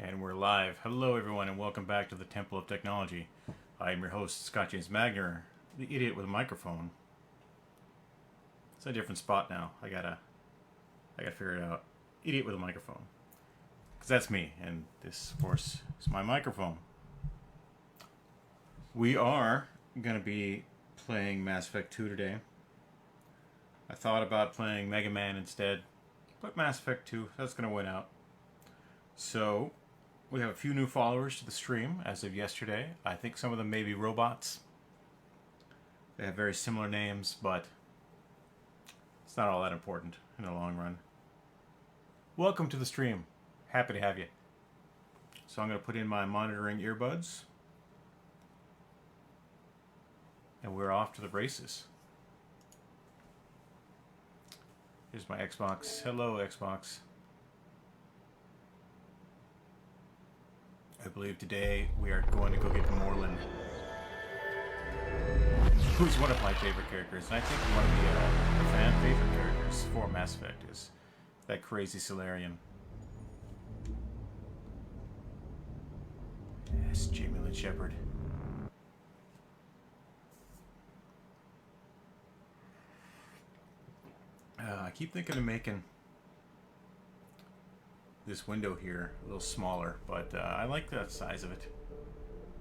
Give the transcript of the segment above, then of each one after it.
And we're live. Hello, everyone, and welcome back to the Temple of Technology. I am your host, Scott James Magner, the idiot with a microphone. It's a different spot now. I gotta figure it out. Idiot with a microphone, because that's me, and this, of course, is my microphone. We are gonna be playing Mass Effect 2 today. I thought about playing Mega Man instead, but Mass Effect 2, that's gonna win out. So, we have a few new followers to the stream as of yesterday. I think some of them may be robots. They have very similar names, but it's not all that important in the long run. Welcome to the stream. Happy to have you. So I'm going to put in my monitoring earbuds. And we're off to the races. Here's my Xbox. Hello, Xbox. I believe today we are going to go get Morlun, who's one of my favorite characters, and I think one of the fan favorite characters for Mass Effect is that crazy Solarian. Yes, Jamie Lynn Shepard. I keep thinking of making this window here a little smaller, but I like the size of it.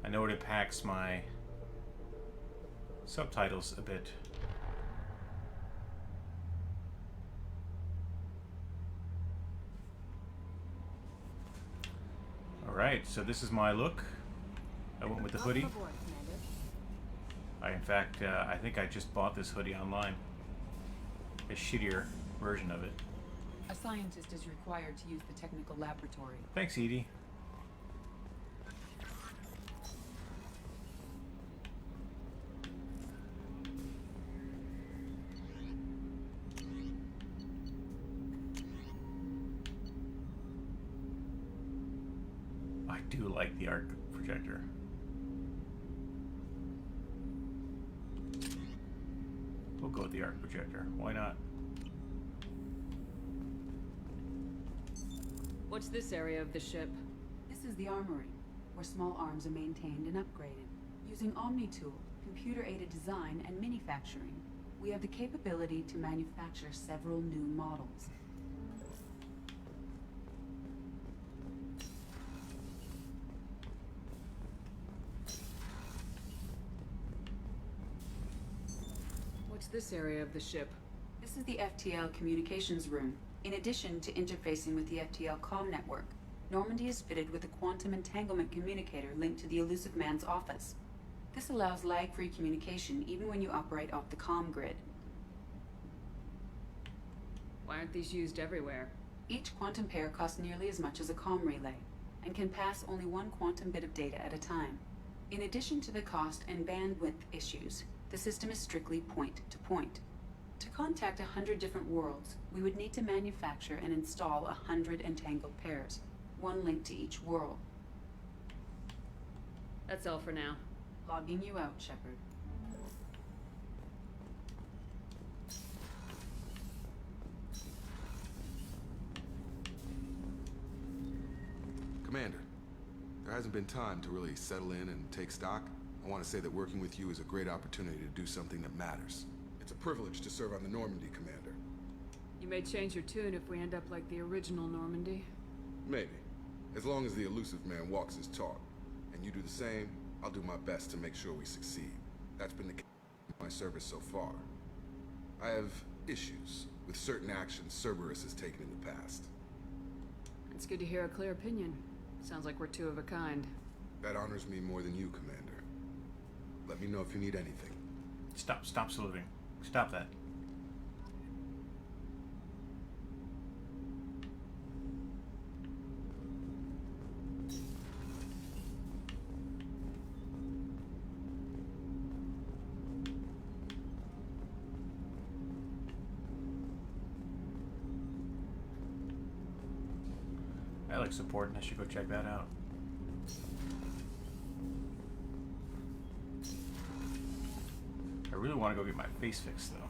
I know it impacts my subtitles a bit. Alright, so this is my look. I went with the hoodie. I think I just bought this hoodie online. A shittier version of it. A scientist is required to use the technical laboratory. Thanks, Edie. I do like the arc projector. We'll go with the arc projector. Why not? What's this area of the ship? This is the armory, where small arms are maintained and upgraded. Using Omni-Tool, computer-aided design, and manufacturing, we have the capability to manufacture several new models. What's this area of the ship? This is the FTL communications room. In addition to interfacing with the FTL comm network, Normandy is fitted with a quantum entanglement communicator linked to the Elusive Man's office. This allows lag-free communication even when you operate off the comm grid. Why aren't these used everywhere? Each quantum pair costs nearly as much as a comm relay, and can pass only one quantum bit of data at a time. In addition to the cost and bandwidth issues, the system is strictly point-to-point. To contact 100 different worlds, we would need to manufacture and install 100 entangled pairs, one linked to each world. That's all for now. Logging you out, Shepard. Commander, there hasn't been time to really settle in and take stock. I want to say that working with you is a great opportunity to do something that matters. It's a privilege to serve on the Normandy, Commander. You may change your tune if we end up like the original Normandy. Maybe. As long as the Elusive Man walks his talk. And you do the same, I'll do my best to make sure we succeed. That's been the case of my service so far. I have issues with certain actions Cerberus has taken in the past. It's good to hear a clear opinion. Sounds like we're two of a kind. That honors me more than you, Commander. Let me know if you need anything. Stop saluting. Stop that. That looks important. I should go check that out. I really want to go get my face fixed, though.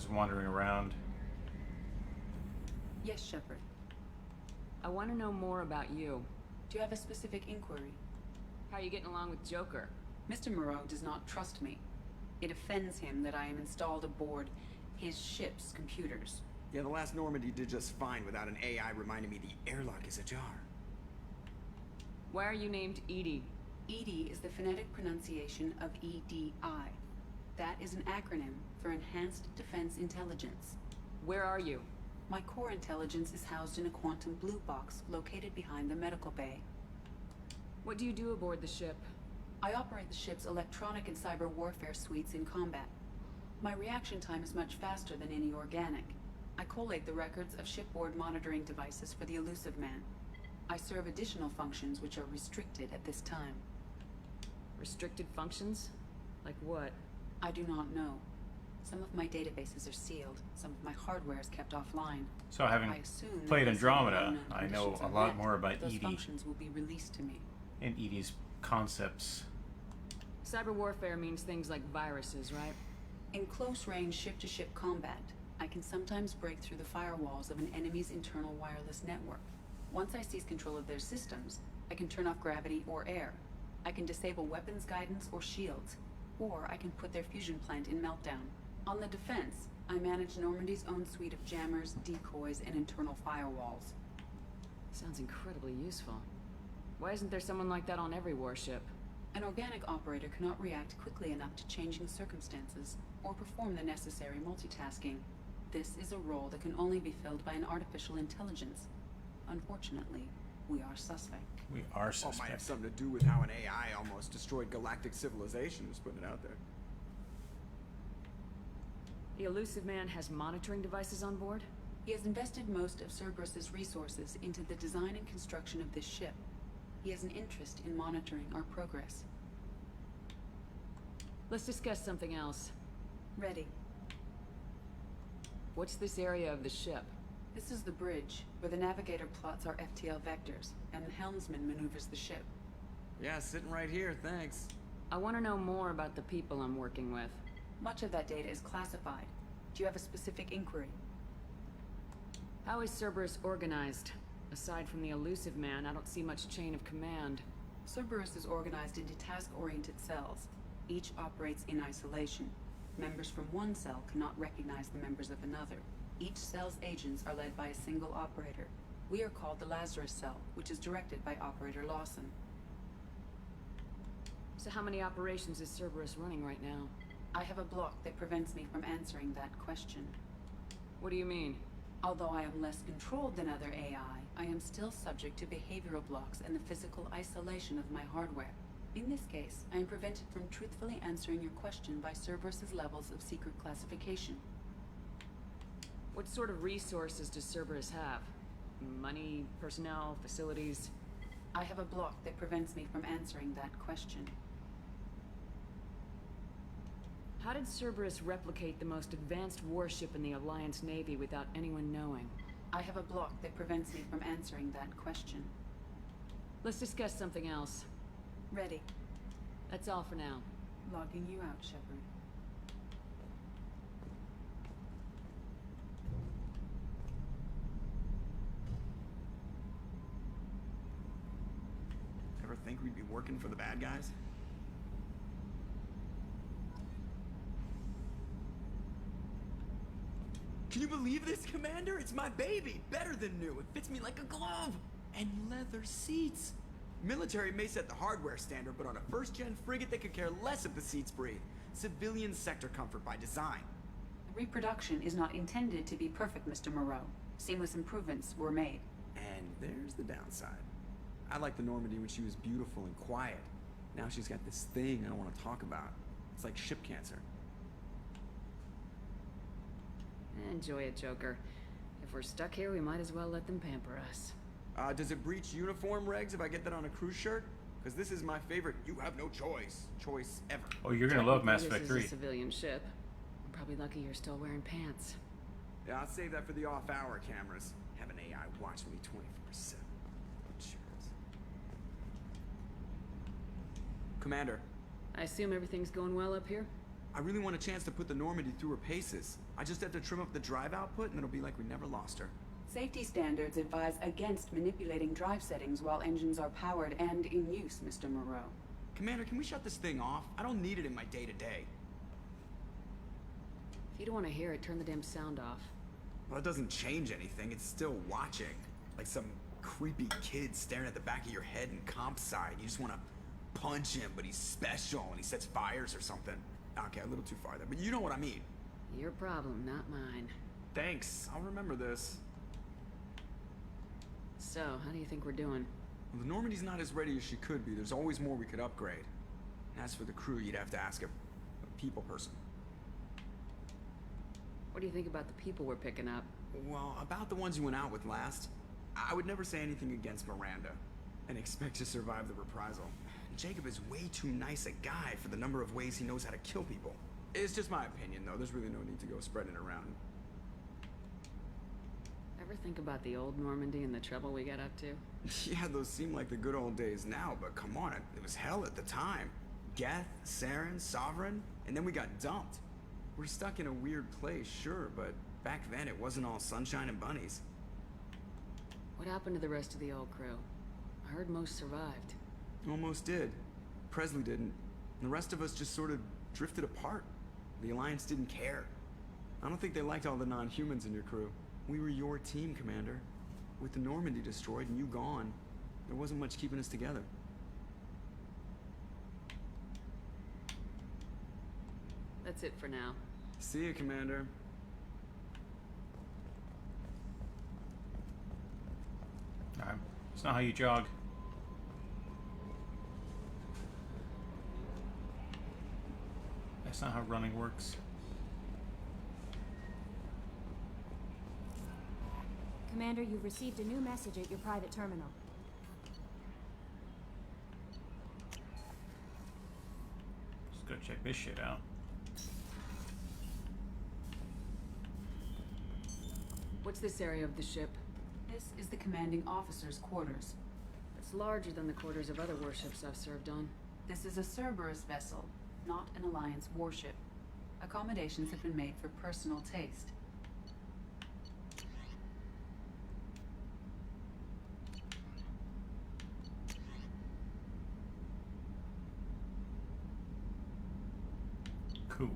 was wandering around. Yes, Shepard. I want to know more about you. Do you have a specific inquiry? How are you getting along with Joker? Mr. Moreau does not trust me. It offends him that I am installed aboard his ship's computers. Yeah, the last Normandy did just fine without an AI reminding me the airlock is ajar. Why are you named Edie? EDI is the phonetic pronunciation of EDI. That is an acronym for Enhanced Defense Intelligence. Where are you? My core intelligence is housed in a quantum blue box located behind the medical bay. What do you do aboard the ship? I operate the ship's electronic and cyber warfare suites in combat. My reaction time is much faster than any organic. I collate the records of shipboard monitoring devices for the Elusive Man. I serve additional functions which are restricted at this time. Restricted functions? Like what? I do not know. Some of my databases are sealed. Some of my hardware is kept offline. So having I assume played that Andromeda, unknown I know conditions a are lot met, more about those EDI functions will be released to me. and EDI's concepts. Cyber warfare means things like viruses, right? In close-range ship-to-ship combat, I can sometimes break through the firewalls of an enemy's internal wireless network. Once I seize control of their systems, I can turn off gravity or air. I can disable weapons guidance or shields, or I can put their fusion plant in meltdown. On the defense, I manage Normandy's own suite of jammers, decoys, and internal firewalls. Sounds incredibly useful. Why isn't there someone like that on every warship? An organic operator cannot react quickly enough to changing circumstances, or perform the necessary multitasking. This is a role that can only be filled by an artificial intelligence. Unfortunately, we are suspect. We are All suspect. might have something to do with how an AI almost destroyed galactic civilization, just putting it out there. The Elusive Man has monitoring devices on board? He has invested most of Cerberus's resources into the design and construction of this ship. He has an interest in monitoring our progress. Let's discuss something else. Ready. What's this area of the ship? This is the bridge, where the navigator plots our FTL vectors, and the helmsman maneuvers the ship. Yeah, sitting right here, thanks. I want to know more about the people I'm working with. Much of that data is classified. Do you have a specific inquiry? How is Cerberus organized? Aside from the Elusive Man, I don't see much chain of command. Cerberus is organized into task-oriented cells. Each operates in isolation. Members from one cell cannot recognize the members of another. Each cell's agents are led by a single operator. We are called the Lazarus Cell, which is directed by Operator Lawson. So how many operations is Cerberus running right now? I have a block that prevents me from answering that question. What do you mean? Although I am less controlled than other AI, I am still subject to behavioral blocks and the physical isolation of my hardware. In this case, I am prevented from truthfully answering your question by Cerberus's levels of secret classification. What sort of resources does Cerberus have? Money, personnel, facilities? I have a block that prevents me from answering that question. How did Cerberus replicate the most advanced warship in the Alliance Navy without anyone knowing? I have a block that prevents me from answering that question. Let's discuss something else. Ready. That's all for now. Logging you out, Shepard. Ever think we'd be working for the bad guys? Can you believe this, Commander? It's my baby! Better than new. It fits me like a glove! And leather seats! Military may set the hardware standard, but on a first-gen frigate, they could care less if the seats breathe. Civilian sector comfort by design. The reproduction is not intended to be perfect, Mr. Moreau. Seamless improvements were made. And there's the downside. I liked the Normandy when she was beautiful and quiet. Now she's got this thing I don't want to talk about. It's like ship cancer. Enjoy it, Joker. If we're stuck here, we might as well let them pamper us. Does it breach uniform regs if I get that on a cruise shirt? Because this is my favorite you have no choice ever. Oh, you're gonna love Mass Technically, Effect 3. This is a civilian ship. I'm probably lucky you're still wearing pants. Yeah, I'll save that for the off-hour cameras. Have an AI watch me 24/7. Cheers. Commander. I assume everything's going well up here? I really want a chance to put the Normandy through her paces. I just have to trim up the drive output and it'll be like we never lost her. Safety standards advise against manipulating drive settings while engines are powered and in use, Mr. Moreau. Commander, can we shut this thing off? I don't need it in my day-to-day. If you don't want to hear it, turn the damn sound off. Well, it doesn't change anything. It's still watching. Like some creepy kid staring at the back of your head in comp side. You just want to punch him, but he's special and he sets fires or something. Okay, a little too far there, but you know what I mean. Your problem, not mine. Thanks. I'll remember this. So, how do you think we're doing? Well, the Normandy's not as ready as she could be. There's always more we could upgrade. And as for the crew, you'd have to ask a people person. What do you think about the people we're picking up? Well, about the ones you went out with last, I would never say anything against Miranda and expect to survive the reprisal. Jacob is way too nice a guy for the number of ways he knows how to kill people. It's just my opinion, though. There's really no need to go spreading it around. Ever think about the old Normandy and the trouble we got up to? Yeah, those seem like the good old days now, but come on, it was hell at the time. Geth, Saren, Sovereign, and then we got dumped. We're stuck in a weird place, sure, but back then it wasn't all sunshine and bunnies. What happened to the rest of the old crew? I heard most survived. Almost did. Presley didn't. The rest of us just sort of drifted apart. The Alliance didn't care. I don't think they liked all the non-humans in your crew. We were your team, Commander. With the Normandy destroyed and you gone, there wasn't much keeping us together. That's it for now. See you, Commander. It's not how you jog. That's not how running works. Commander, you've received a new message at your private terminal. Just go check this shit out. What's this area of the ship? This is the commanding officer's quarters. It's larger than the quarters of other warships I've served on. This is a Cerberus vessel, not an Alliance warship. Accommodations have been made for personal taste. Cool.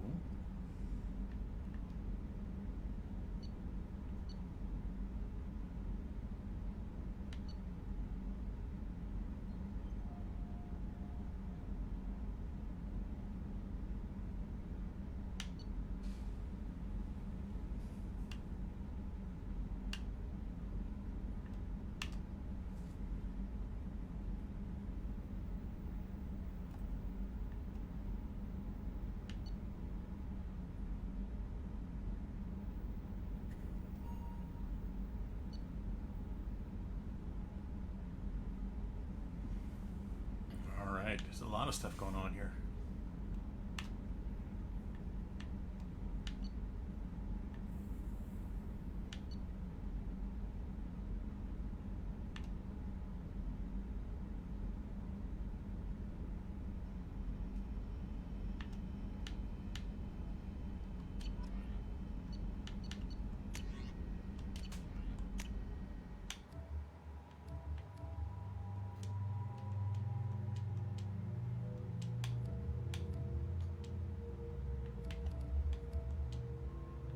Alright, there's a lot of stuff going on here.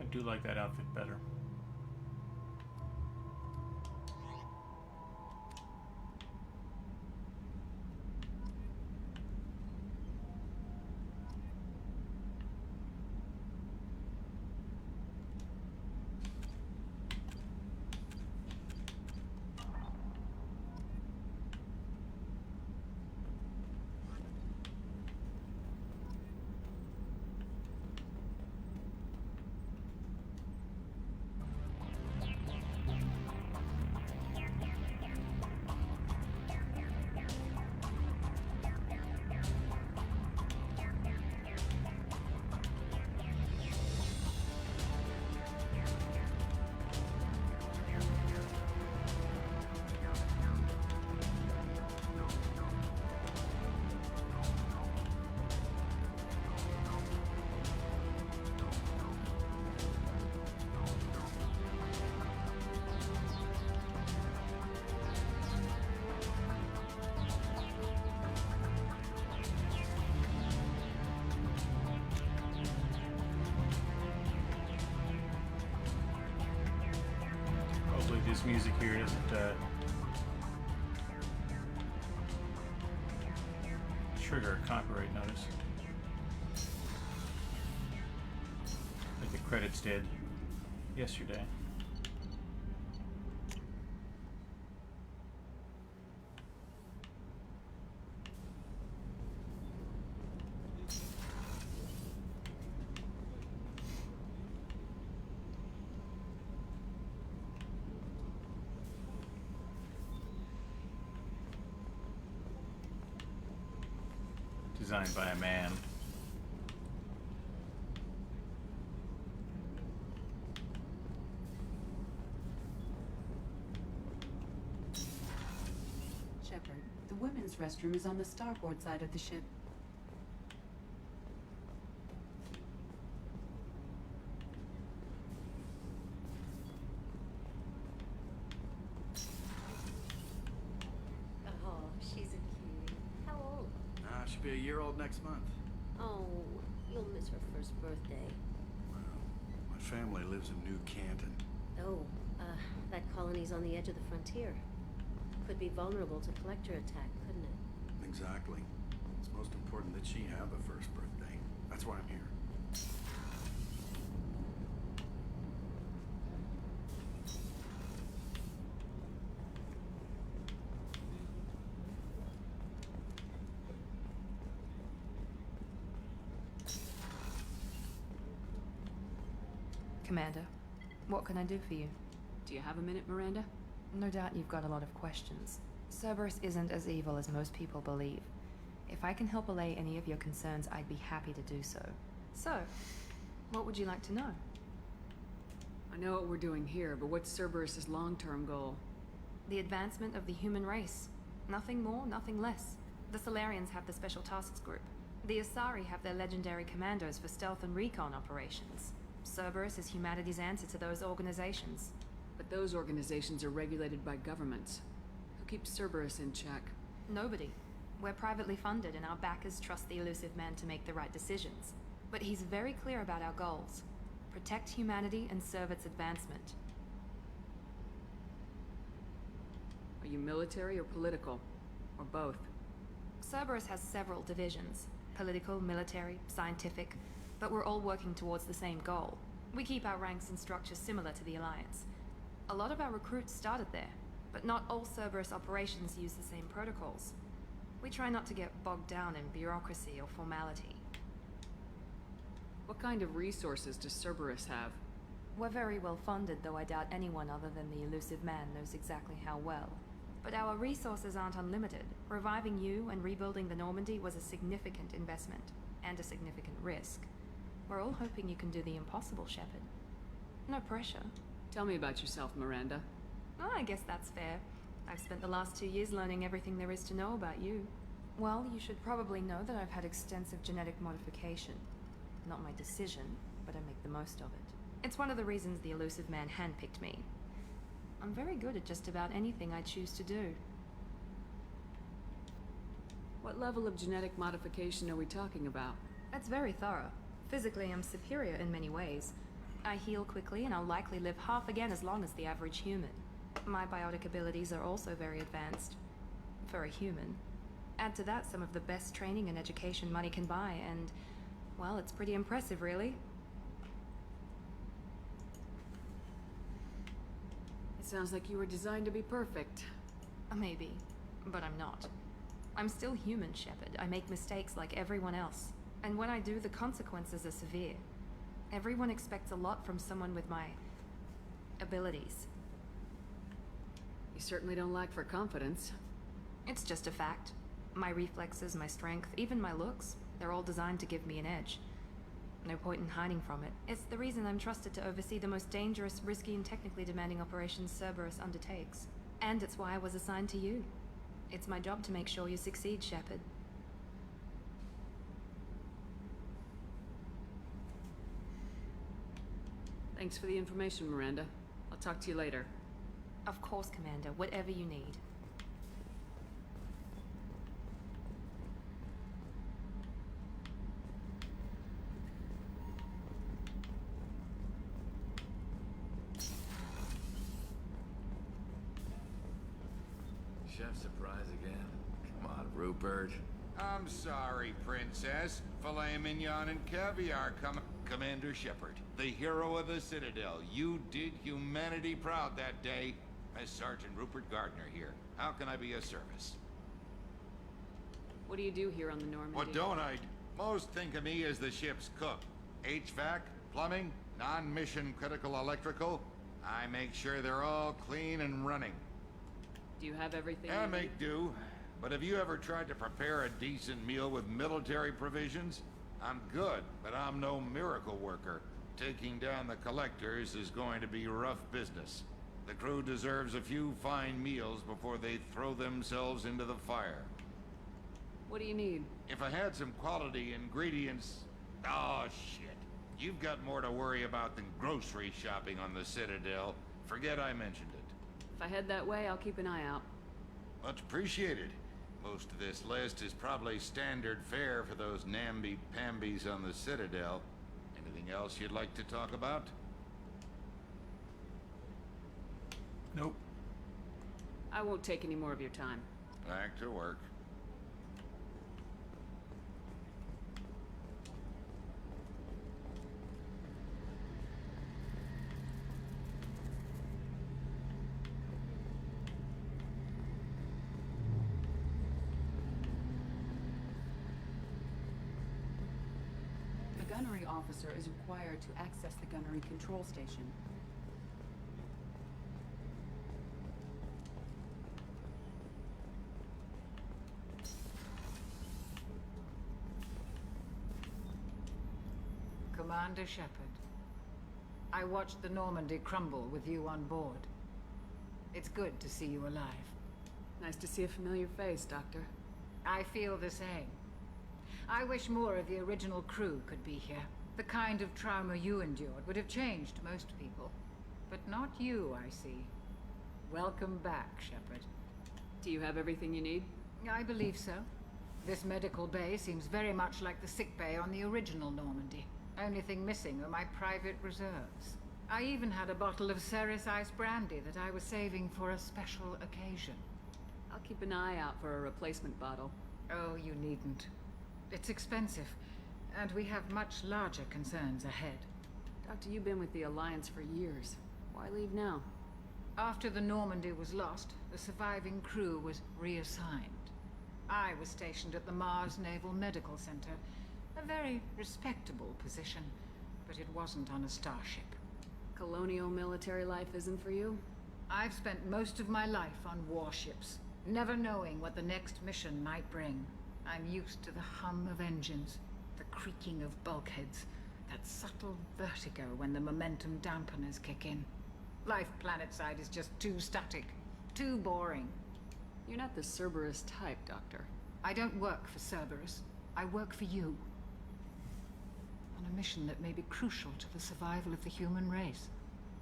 I do like that outfit better. this music here doesn't trigger a copyright notice. Like the credits did yesterday. Designed by a man. Shepard, the women's restroom is on the starboard side of the ship. Oh, she's a cutie. How old? She'll be a year old next month. Oh, you'll miss her first birthday. Well, my family lives in New Canton. Oh, that colony's on the edge of the frontier. Could be vulnerable to collector attack, couldn't it? Exactly. It's most important that she have a first birthday. That's why I'm here. Commander, what can I do for you? Do you have a minute, Miranda? No doubt you've got a lot of questions. Cerberus isn't as evil as most people believe. If I can help allay any of your concerns, I'd be happy to do so. So, what would you like to know? I know what we're doing here, but what's Cerberus's long-term goal? The advancement of the human race. Nothing more, nothing less. The Solarians have the Special Tasks Group. The Asari have their legendary commandos for stealth and recon operations. Cerberus is humanity's answer to those organizations. But those organizations are regulated by governments. Who keeps Cerberus in check? Nobody. We're privately funded and our backers trust the elusive man to make the right decisions. But he's very clear about our goals. Protect humanity and serve its advancement. Are you military or political? Or both? Cerberus has several divisions. Political, military, scientific. But we're all working towards the same goal. We keep our ranks and structures similar to the Alliance. A lot of our recruits started there, but not all Cerberus operations use the same protocols. We try not to get bogged down in bureaucracy or formality. What kind of resources does Cerberus have? We're very well funded, though I doubt anyone other than the elusive man knows exactly how well. But our resources aren't unlimited. Reviving you and rebuilding the Normandy was a significant investment, and a significant risk. We're all hoping you can do the impossible, Shepard. No pressure. Tell me about yourself, Miranda. Oh, I guess that's fair. I've spent the last 2 years learning everything there is to know about you. Well, you should probably know that I've had extensive genetic modification. Not my decision, but I make the most of it. It's one of the reasons the elusive man handpicked me. I'm very good at just about anything I choose to do. What level of genetic modification are we talking about? That's very thorough. Physically, I'm superior in many ways. I heal quickly, and I'll likely live half again as long as the average human. My biotic abilities are also very advanced. For a human. Add to that some of the best training and education money can buy, and, well, it's pretty impressive, really. It sounds like you were designed to be perfect. Maybe, but I'm not. I'm still human, Shepard. I make mistakes like everyone else. And when I do, the consequences are severe. Everyone expects a lot from someone with my abilities. You certainly don't lack for confidence. It's just a fact. My reflexes, my strength, even my looks, they're all designed to give me an edge. No point in hiding from it. It's the reason I'm trusted to oversee the most dangerous, risky, and technically demanding operations Cerberus undertakes. And it's why I was assigned to you. It's my job to make sure you succeed, Shepard. Thanks for the information, Miranda. I'll talk to you later. Of course, Commander. Whatever you need. chef surprise again? Come on, Rupert. I'm sorry, Princess. Filet mignon and caviar Commander Shepard, the hero of the Citadel. You did humanity proud that day. As Sergeant Rupert Gardner here. How can I be of service? What do you do here on the Normandy? What don't I? Most think of me as the ship's cook. HVAC, plumbing, non-mission critical electrical. I make sure they're all clean and running. Do you have everything? I you make need? do. But have you ever tried to prepare a decent meal with military provisions? I'm good, but I'm no miracle worker. Taking down the collectors is going to be rough business. The crew deserves a few fine meals before they throw themselves into the fire. What do you need? If I had some quality ingredients... Oh, shit. You've got more to worry about than grocery shopping on the Citadel. Forget I mentioned it. If I head that way, I'll keep an eye out. Much appreciated. Most of this list is probably standard fare for those namby-pambies on the Citadel. Anything else you'd like to talk about? Nope. I won't take any more of your time. Back to work. The gunnery officer is required to access the gunnery control station. Commander Shepard, I watched the Normandy crumble with you on board. It's good to see you alive. Nice to see a familiar face, Doctor. I feel the same. I wish more of the original crew could be here. The kind of trauma you endured would have changed most people. But not you, I see. Welcome back, Shepard. Do you have everything you need? I believe so. This medical bay seems very much like the sick bay on the original Normandy. Only thing missing are my private reserves. I even had a bottle of Ceres Ice brandy that I was saving for a special occasion. I'll keep an eye out for a replacement bottle. Oh, you needn't. It's expensive, and we have much larger concerns ahead. Doctor, you've been with the Alliance for years. Why leave now? After the Normandy was lost, the surviving crew was reassigned. I was stationed at the Mars Naval Medical Center. A very respectable position, but it wasn't on a starship. Colonial military life isn't for you? I've spent most of my life on warships, never knowing what the next mission might bring. I'm used to the hum of engines, the creaking of bulkheads, that subtle vertigo when the momentum dampeners kick in. Life planetside is just too static, too boring. You're not the Cerberus type, Doctor. I don't work for Cerberus. I work for you. On a mission that may be crucial to the survival of the human race.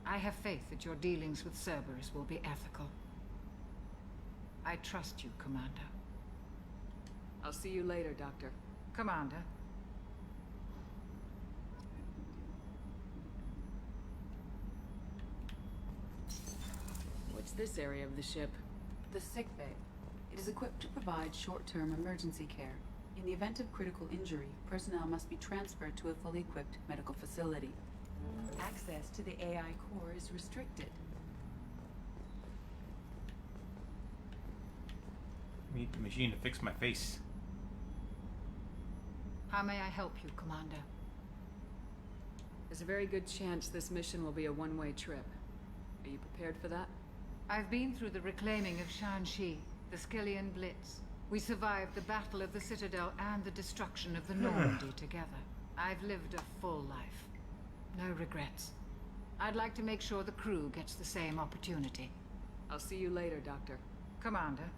I have faith that your dealings with Cerberus will be ethical. I trust you, Commander. I'll see you later, Doctor. Commander. What's this area of the ship? The sick bay. It is equipped to provide short-term emergency care. In the event of critical injury, personnel must be transferred to a fully equipped medical facility. Access to the AI core is restricted. I need the machine to fix my face. How may I help you, Commander? There's a very good chance this mission will be a one-way trip. Are you prepared for that? I've been through the reclaiming of Shanxi, the Skillian Blitz. We survived the Battle of the Citadel and the destruction of the Normandy together. I've lived a full life. No regrets. I'd like to make sure the crew gets the same opportunity. I'll see you later, Doctor. Commander.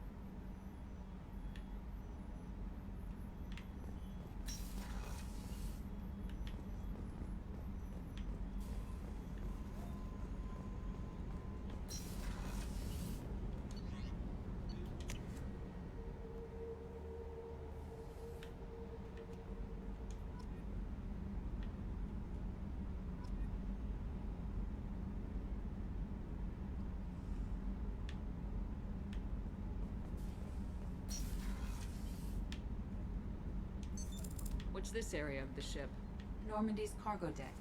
What's this area of the ship? Normandy's cargo deck.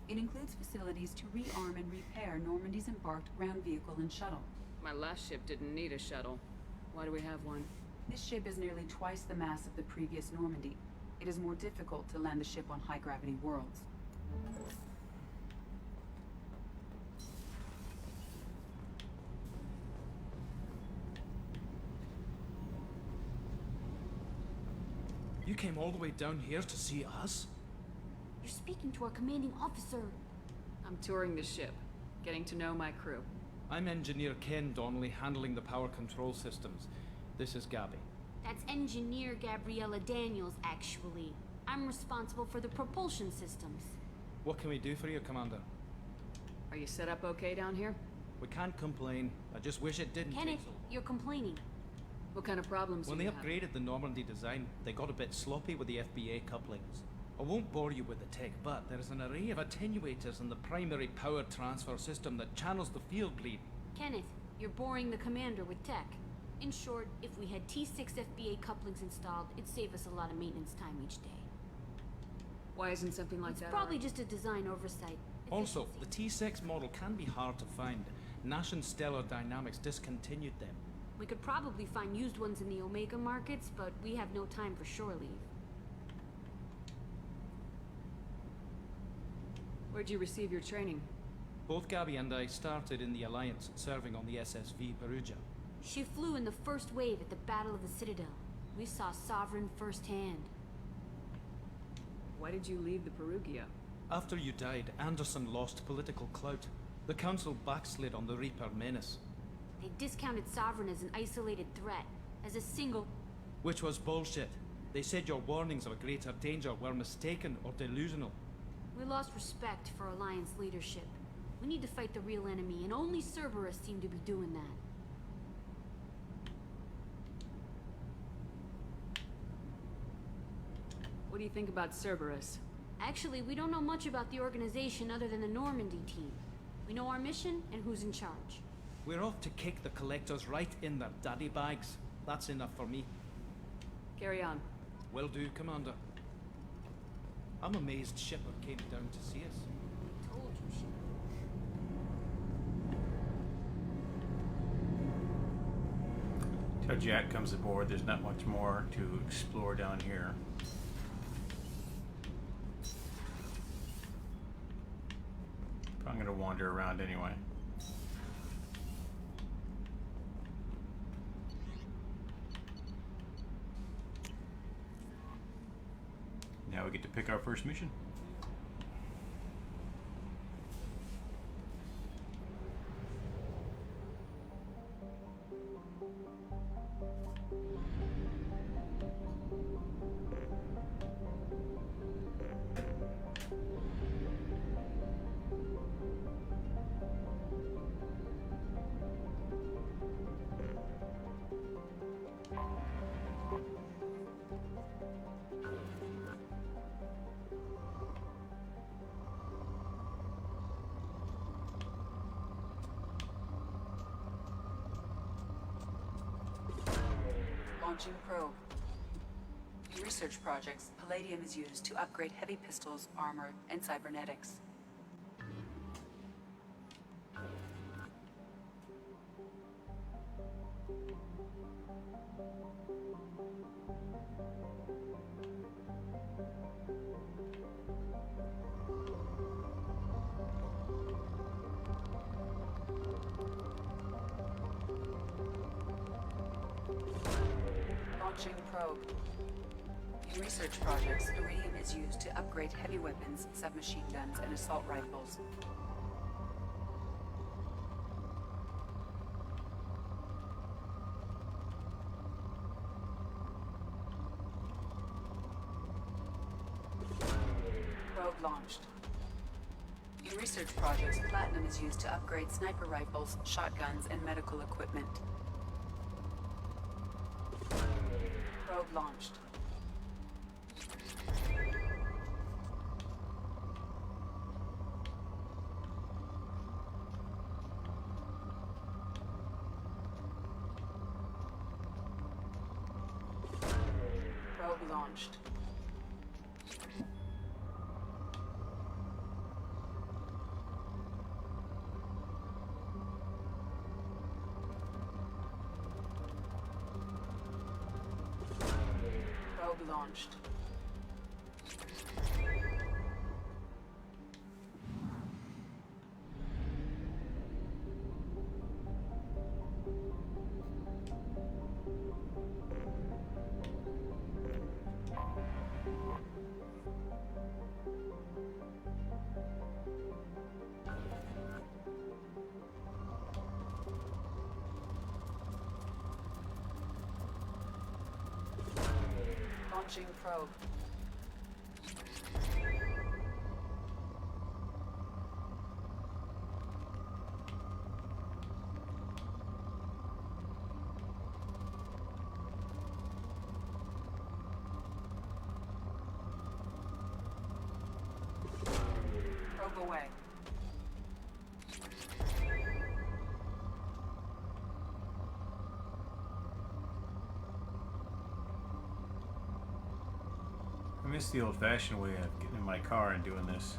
It includes facilities to rearm and repair Normandy's embarked ground vehicle and shuttle. My last ship didn't need a shuttle. Why do we have one? This ship is nearly twice the mass of the previous Normandy. It is more difficult to land the ship on high-gravity worlds. You came all the way down here to see us? You're speaking to our commanding officer. I'm touring the ship, getting to know my crew. I'm Engineer Ken Donnelly, handling the power control systems. This is Gabby. That's Engineer Gabriella Daniels, actually. I'm responsible for the propulsion systems. What can we do for you, Commander? Are you set up okay down here? We can't complain. I just wish it didn't Kenneth, take so long. you're complaining. What kind of problems When do they you have? upgraded the Normandy design, they got a bit sloppy with the FBA couplings. I won't bore you with the tech, but there is an array of attenuators in the primary power transfer system that channels the field bleed. Kenneth, you're boring the commander with tech. In short, if we had T6 FBA couplings installed, it'd save us a lot of maintenance time each day. Why isn't something like It's that probably already- just a design oversight. Also, the T6 model can be hard to find. Nash and Stellar Dynamics discontinued them. We could probably find used ones in the Omega markets, but we have no time for shore leave. Where'd you receive your training? Both Gabby and I started in the Alliance, serving on the SSV Perugia. She flew in the first wave at the Battle of the Citadel. We saw Sovereign firsthand. Why did you leave the Perugia? After you died, Anderson lost political clout. The Council backslid on the Reaper menace. They discounted Sovereign as an isolated threat, as a single... Which was bullshit. They said your warnings of a greater danger were mistaken or delusional. We lost respect for Alliance leadership. We need to fight the real enemy, and only Cerberus seem to be doing that. What do you think about Cerberus? Actually, we don't know much about the organization other than the Normandy team. We know our mission and who's in charge. We're off to kick the Collectors right in their daddy bags. That's enough for me. Carry on. Will do, Commander. I'm amazed Shepard came down to see us. Told you, Shepard. Till Jack comes aboard, there's not much more to explore down here. But I'm going to wander around anyway. Now we get to pick our first mission. Launching probe. In research projects, palladium is used to upgrade heavy pistols, armor, and cybernetics. Launching probe. In research projects, iridium is used to upgrade heavy weapons, submachine guns, and assault rifles. Probe launched. In research projects, platinum is used to upgrade sniper rifles, shotguns, and medical equipment. Probe launched. Probe launched. launched. Launching probe. Probe away. I miss the old-fashioned way of getting in my car and doing this.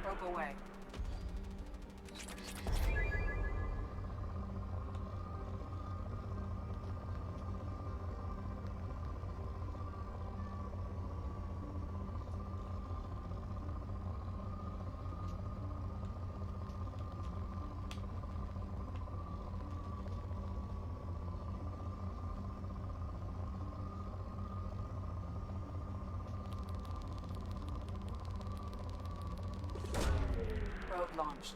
Probe away. Probe launched.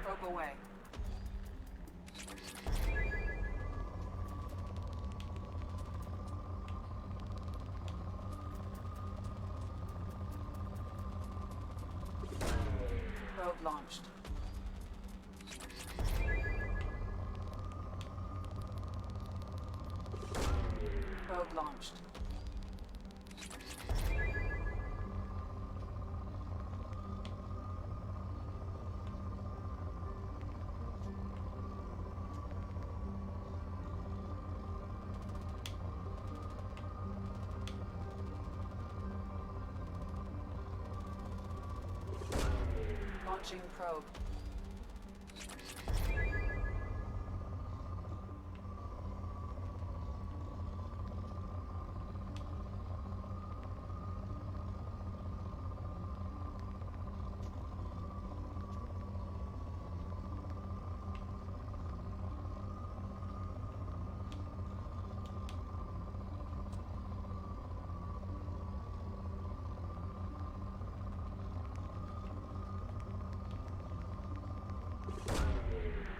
Probe away. Probe launched. Probe launched. Launching probe.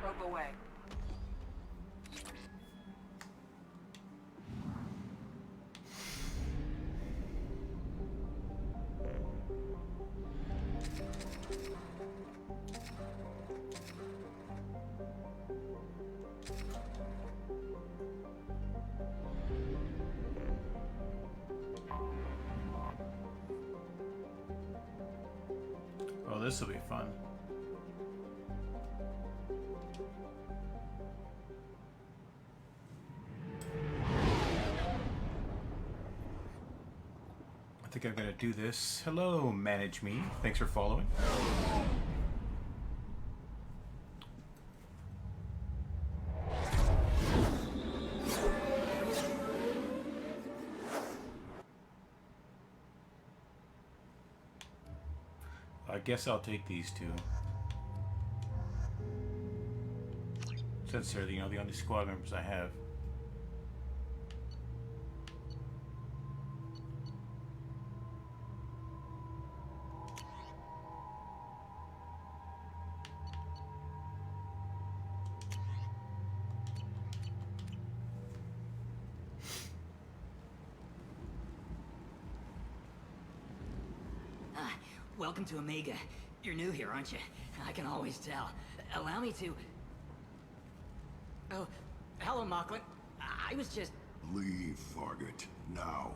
Probe away. Oh, this will be fun. I think I'm gonna do this. Hello, Manage Me. Thanks for following. I guess I'll take these two. Since they're, you know, the only squad members I have. Welcome to Omega. You're new here, aren't you? I can always tell. Allow me to... Oh, hello, Morlun. I was just... Leave, Fargate. Now.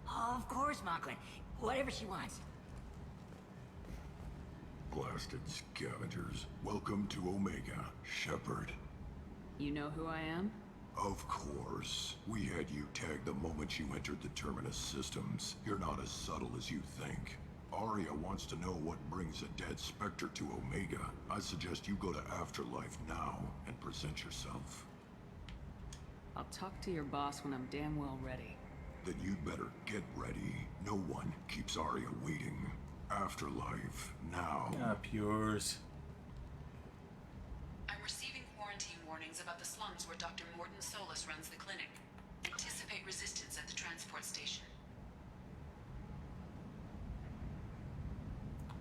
Oh, of course, Morlun. Whatever she wants. Blasted scavengers. Welcome to Omega, Shepard. You know who I am? Of course. We had you tagged the moment you entered the Terminus systems. You're not as subtle as you think. Arya wants to know what brings a dead Spectre to Omega. I suggest you go to Afterlife now and present yourself. I'll talk to your boss when I'm damn well ready. Then you'd better get ready. No one keeps Arya waiting. Afterlife, now. Up yours. I'm receiving quarantine warnings about the slums where Dr. Morton Solus runs the clinic. Anticipate resistance at the transport station.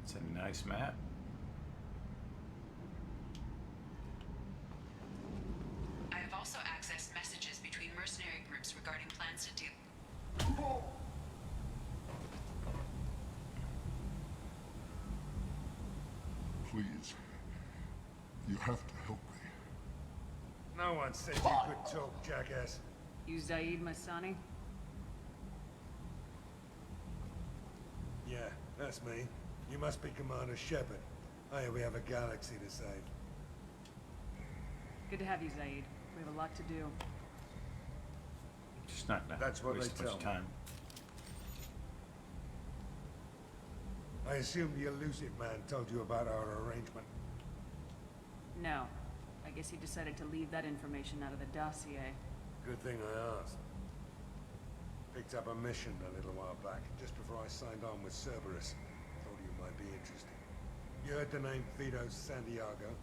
It's a nice map. I have also accessed messages between mercenary groups regarding plans to deal. Please. You have to help me. No one said you could talk, jackass. You Zaid Masani? Yeah, that's me. You must be Commander Shepard. Oh yeah, we have a galaxy to save. Good to have you, Zaid. We have a lot to do. Just not gonna That's what waste they much tell me. time. I assume the elusive man told you about our arrangement. No. I guess he decided to leave that information out of the dossier. Good thing I asked. Picked up a mission a little while back, just before I signed on with Cerberus. Thought you might be interested. You heard the name Vito Santiago?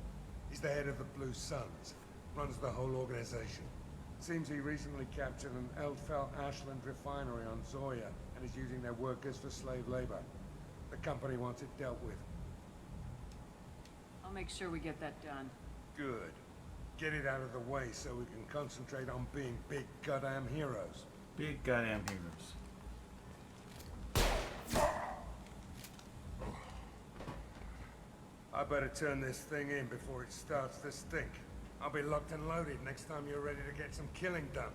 He's the head of the Blue Suns. Runs the whole organization. Seems he recently captured an Eldfell Ashland refinery on Zoya and is using their workers for slave labor. The company wants it dealt with. I'll make sure we get that done. Good. Get it out of the way so we can concentrate on being big goddamn heroes. Big goddamn heroes. I better turn this thing in before it starts to stink. I'll be locked and loaded next time you're ready to get some killing done.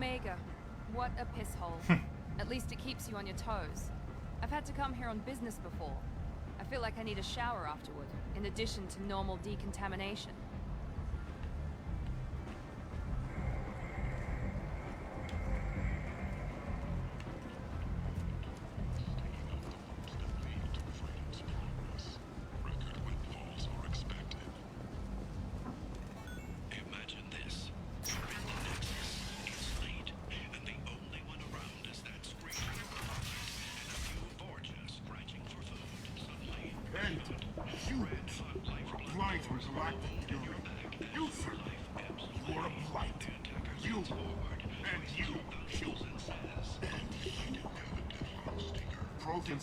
Omega. What a piss hole. At least it keeps you on your toes. I've had to come here on business before. I feel like I need a shower afterward, in addition to normal decontamination.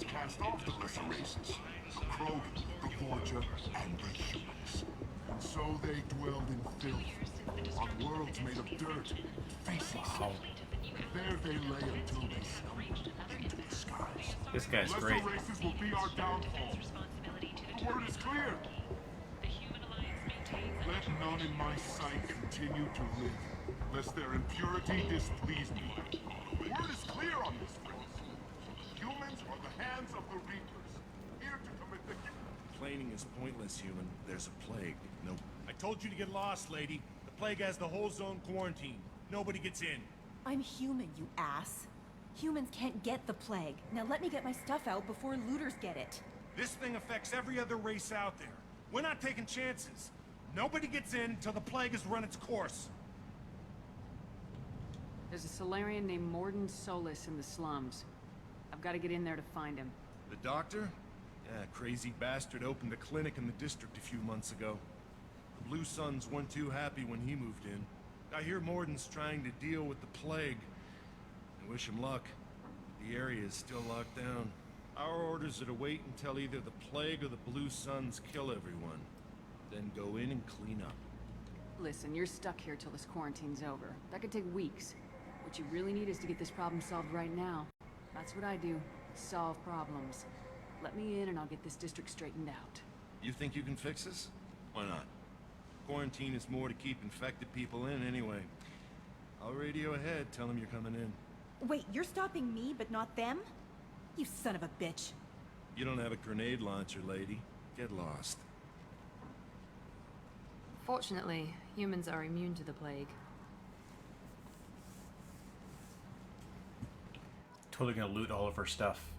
Cast off the lesser races, the Krogan, the Vorja, and the humans. And so they dwelled in filth, on worlds made of dirt, faceless. Wow. There they lay until they stumbled into the skies. This guy's lesser great. races will be our downfall. The word is clear. Let none in my sight continue to live, lest their impurity displease me. The word is clear on this front. Humans are the hands of the Reapers, here to commit the... Complaining is pointless, human. There's a plague. No. I told you to get lost, lady. The plague has the whole zone quarantined. Nobody gets in. I'm human, you ass. Humans can't get the plague. Now let me get my stuff out before looters get it. This thing affects every other race out there. We're not taking chances. Nobody gets in until the plague has run its course. There's a Solarian named Morlun Solus in the slums. I've got to get in there to find him. The doctor? Yeah, crazy bastard opened a clinic in the district a few months ago. The Blue Suns weren't too happy when he moved in. I hear Morden's trying to deal with the plague. I wish him luck. The area is still locked down. Our orders are to wait until either the plague or the Blue Suns kill everyone. Then go in and clean up. Listen, you're stuck here till this quarantine's over. That could take weeks. What you really need is to get this problem solved right now. That's what I do. Solve problems. Let me in and I'll get this district straightened out. You think you can fix this? Why not? Quarantine is more to keep infected people in anyway. I'll radio ahead, tell them you're coming in. Wait, you're stopping me, but not them? You son of a bitch. You don't have a grenade launcher, lady. Get lost. Fortunately, humans are immune to the plague. Totally gonna loot all of her stuff.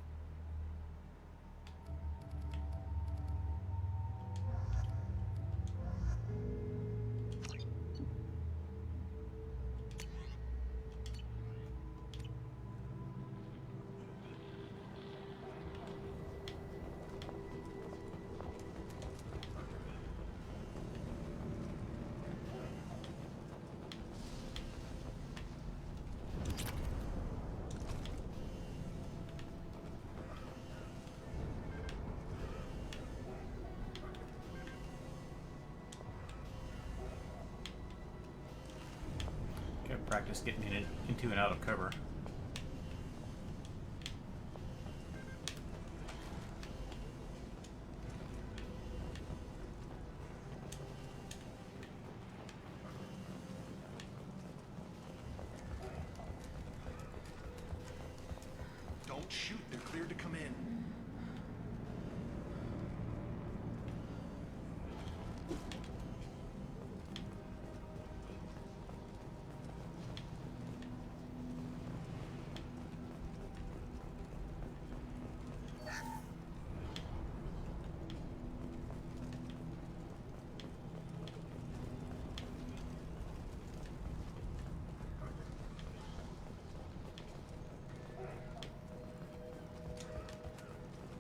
Gotta practice getting into and out of cover. Don't shoot, they're cleared to come in.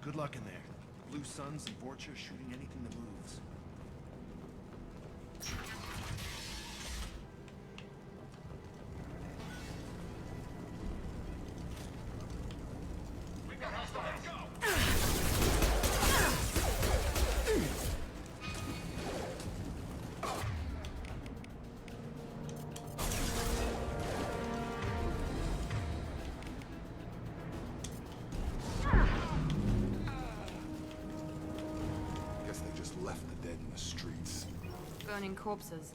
Good luck in there. Blue Suns and Vorcha shooting anything that moves. We've got hostiles. Go! Left the dead in the streets. Burning corpses.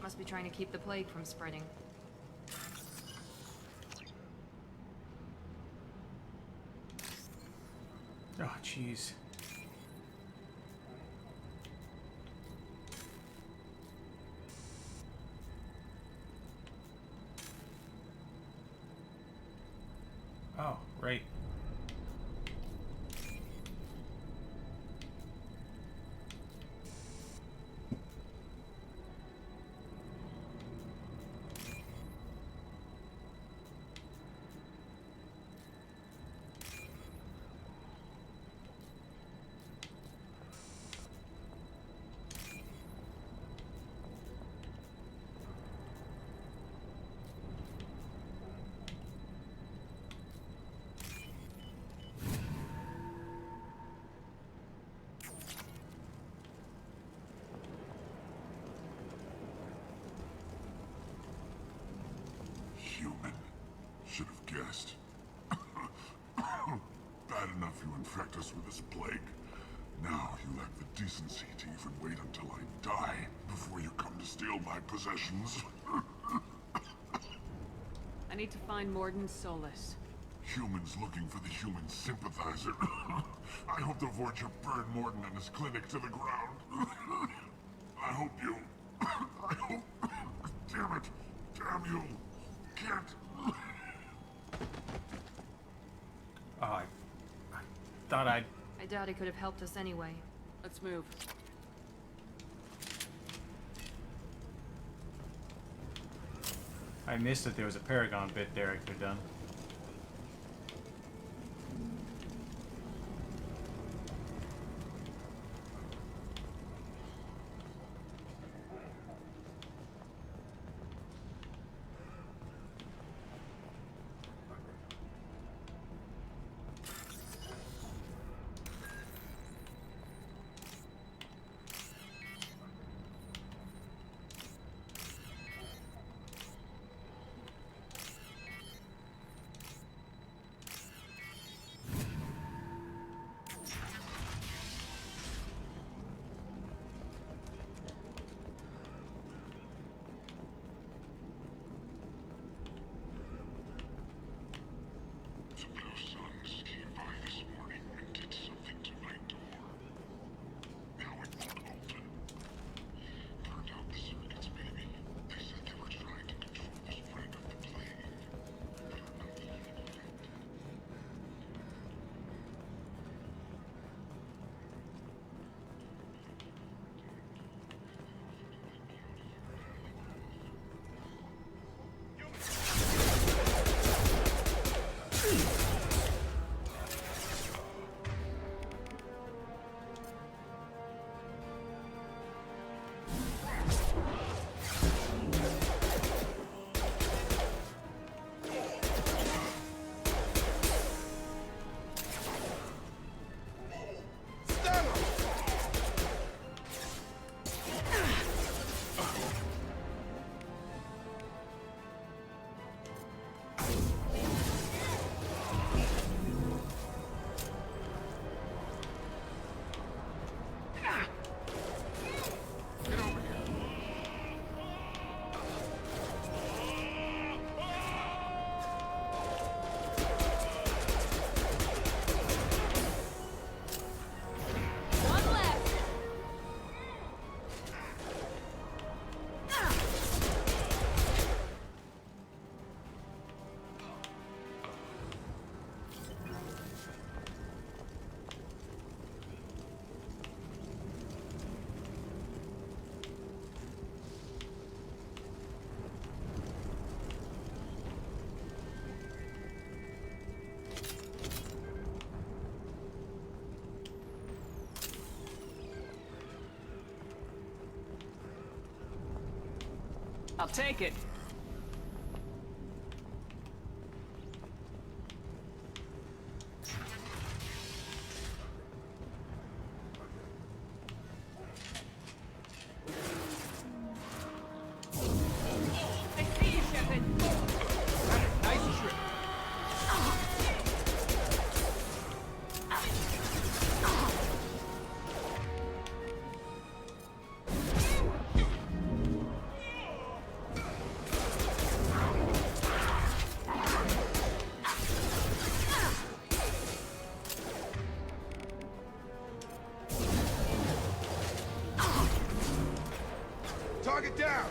Must be trying to keep the plague from spreading. Oh, jeez. Oh, right. Human. Should have guessed. Bad enough you infect us with this plague. Now you lack the decency to even wait until I die before you come to steal my possessions. I need to find Morlun Solus. Humans looking for the human sympathizer. I hope the Vorcha burn Morton and his clinic to the ground. I hope you... I hope... Damn it! Damn you! Can't... I thought I'd... I I doubt he could have helped us anyway. Let's move. I missed that there was a Paragon bit there I could have done. I'll take it. I see you, Shepard. Nice trick. Target down!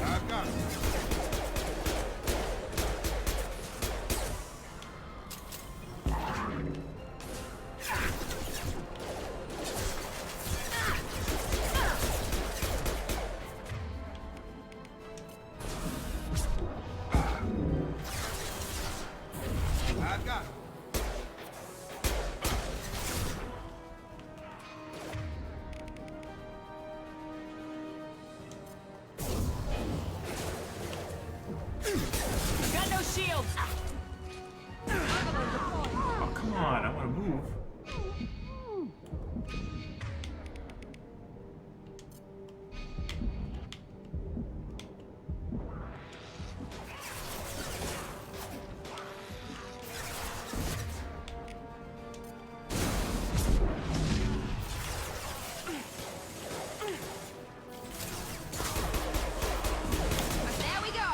I've got it. I've got it. Got no shields. Oh, come on, I want to move. There we go.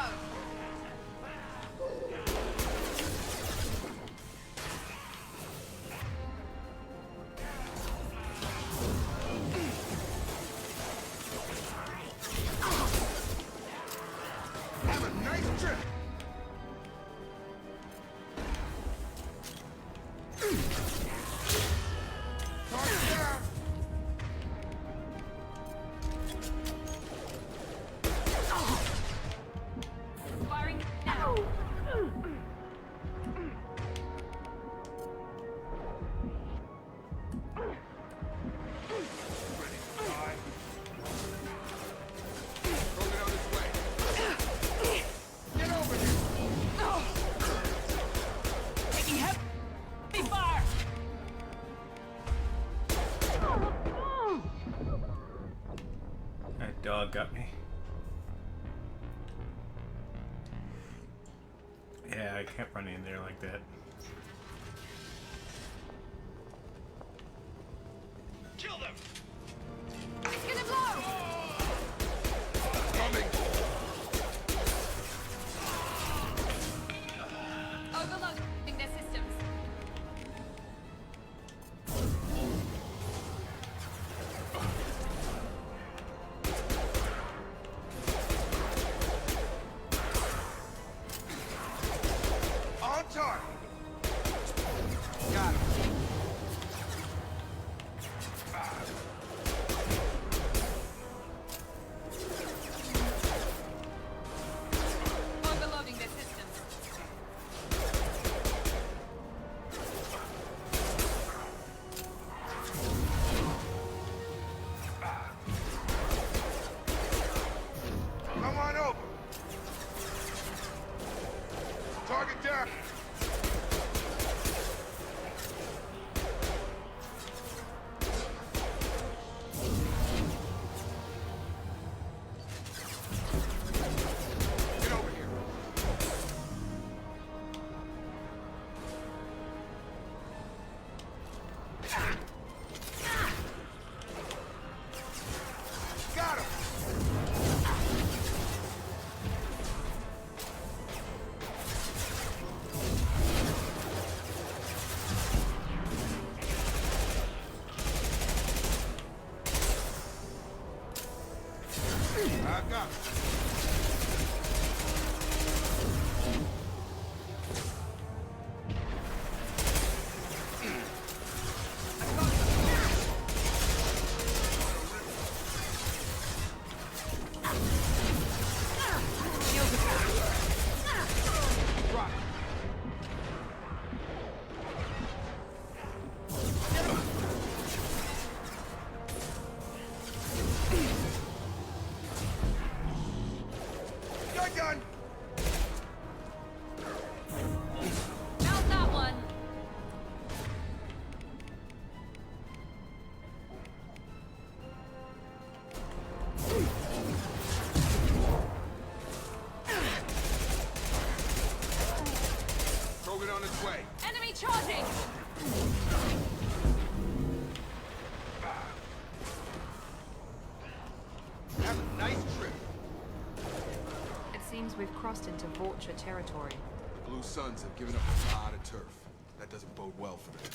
dog got me. Yeah, I can't run in there like that. Kill them! It's gonna blow! Coming! Overloading their systems. On target! Got him. Overloading their systems. Come on over. Target down. Get over here. Got him. I got it. Drop it. You're done. How's that one? Throw it on its way. Enemy charging! Have a nice trip. It seems we've crossed into Vulture territory. Blue Suns have given up a lot of turf. That doesn't bode well for them.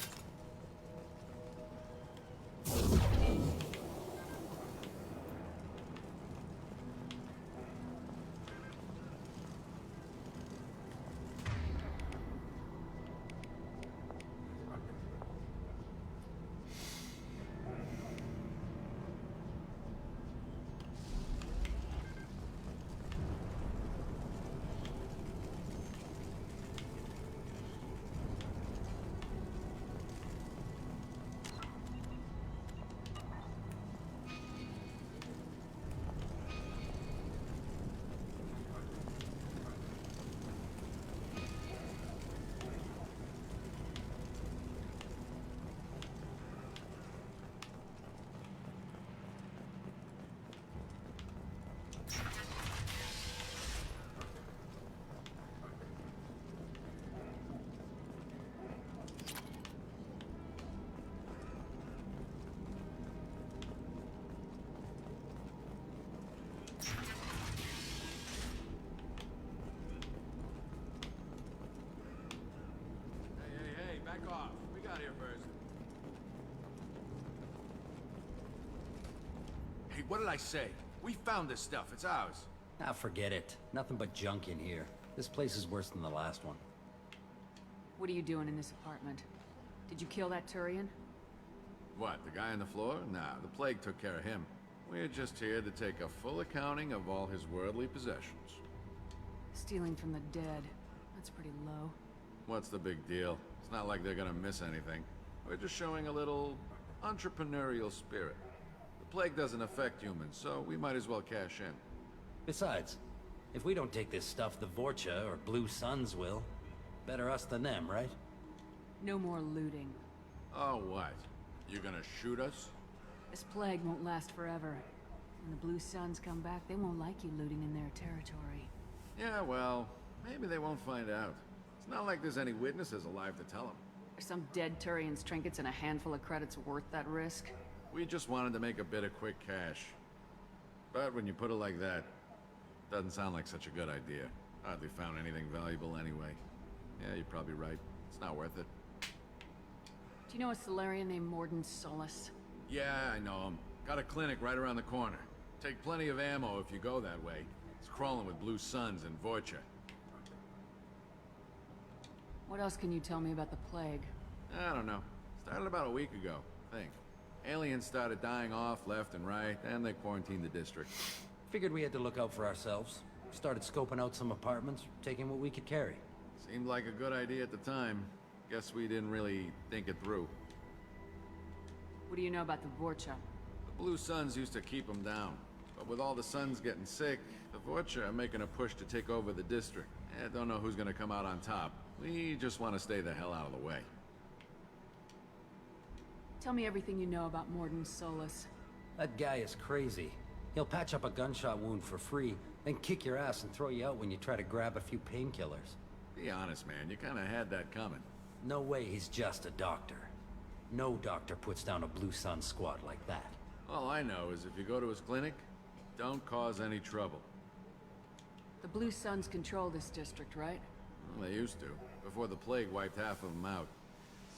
Hey, back off. We got here first. Hey, what did I say? We found this stuff. It's ours. Ah, forget it. Nothing but junk in here. This place is worse than the last one. What are you doing in this apartment? Did you kill that Turian? What, the guy on the floor? Nah, the plague took care of him. We're just here to take a full accounting of all his worldly possessions. Stealing from the dead. That's pretty low. What's the big deal? It's not like they're gonna miss anything. We're just showing a little entrepreneurial spirit. The plague doesn't affect humans, so we might as well cash in. Besides, if we don't take this stuff, the Vorcha or Blue Suns will. Better us than them, right? No more looting. Oh, what? You gonna shoot us? This plague won't last forever. When the Blue Suns come back, they won't like you looting in their territory. Yeah, well, maybe they won't find out. It's not like there's any witnesses alive to tell them. Are some dead Turian's trinkets and a handful of credits worth that risk? We just wanted to make a bit of quick cash. But when you put it like that, doesn't sound like such a good idea. Hardly found anything valuable anyway. Yeah, you're probably right. It's not worth it. Do you know a Solarian named Morlun Solus? Yeah, I know him. Got a clinic right around the corner. Take plenty of ammo if you go that way. It's crawling with Blue Suns and Vorcha. What else can you tell me about the plague? I don't know. Started about a week ago, I think. Aliens started dying off left and right, and they quarantined the district. Figured we had to look out for ourselves. Started scoping out some apartments, taking what we could carry. Seemed like a good idea at the time. Guess we didn't really think it through. What do you know about the Vorcha? The Blue Suns used to keep them down. But with all the Suns getting sick, the Vorcha are making a push to take over the district. Don't know who's gonna come out on top. We just want to stay the hell out of the way. Tell me everything you know about Morlun Solus. That guy is crazy. He'll patch up a gunshot wound for free, then kick your ass and throw you out when you try to grab a few painkillers. Be honest, man. You kinda had that coming. No way he's just a doctor. No doctor puts down a Blue Sun squad like that. All I know is if you go to his clinic, don't cause any trouble. The Blue Suns control this district, right? Well, they used to, before the plague wiped half of them out.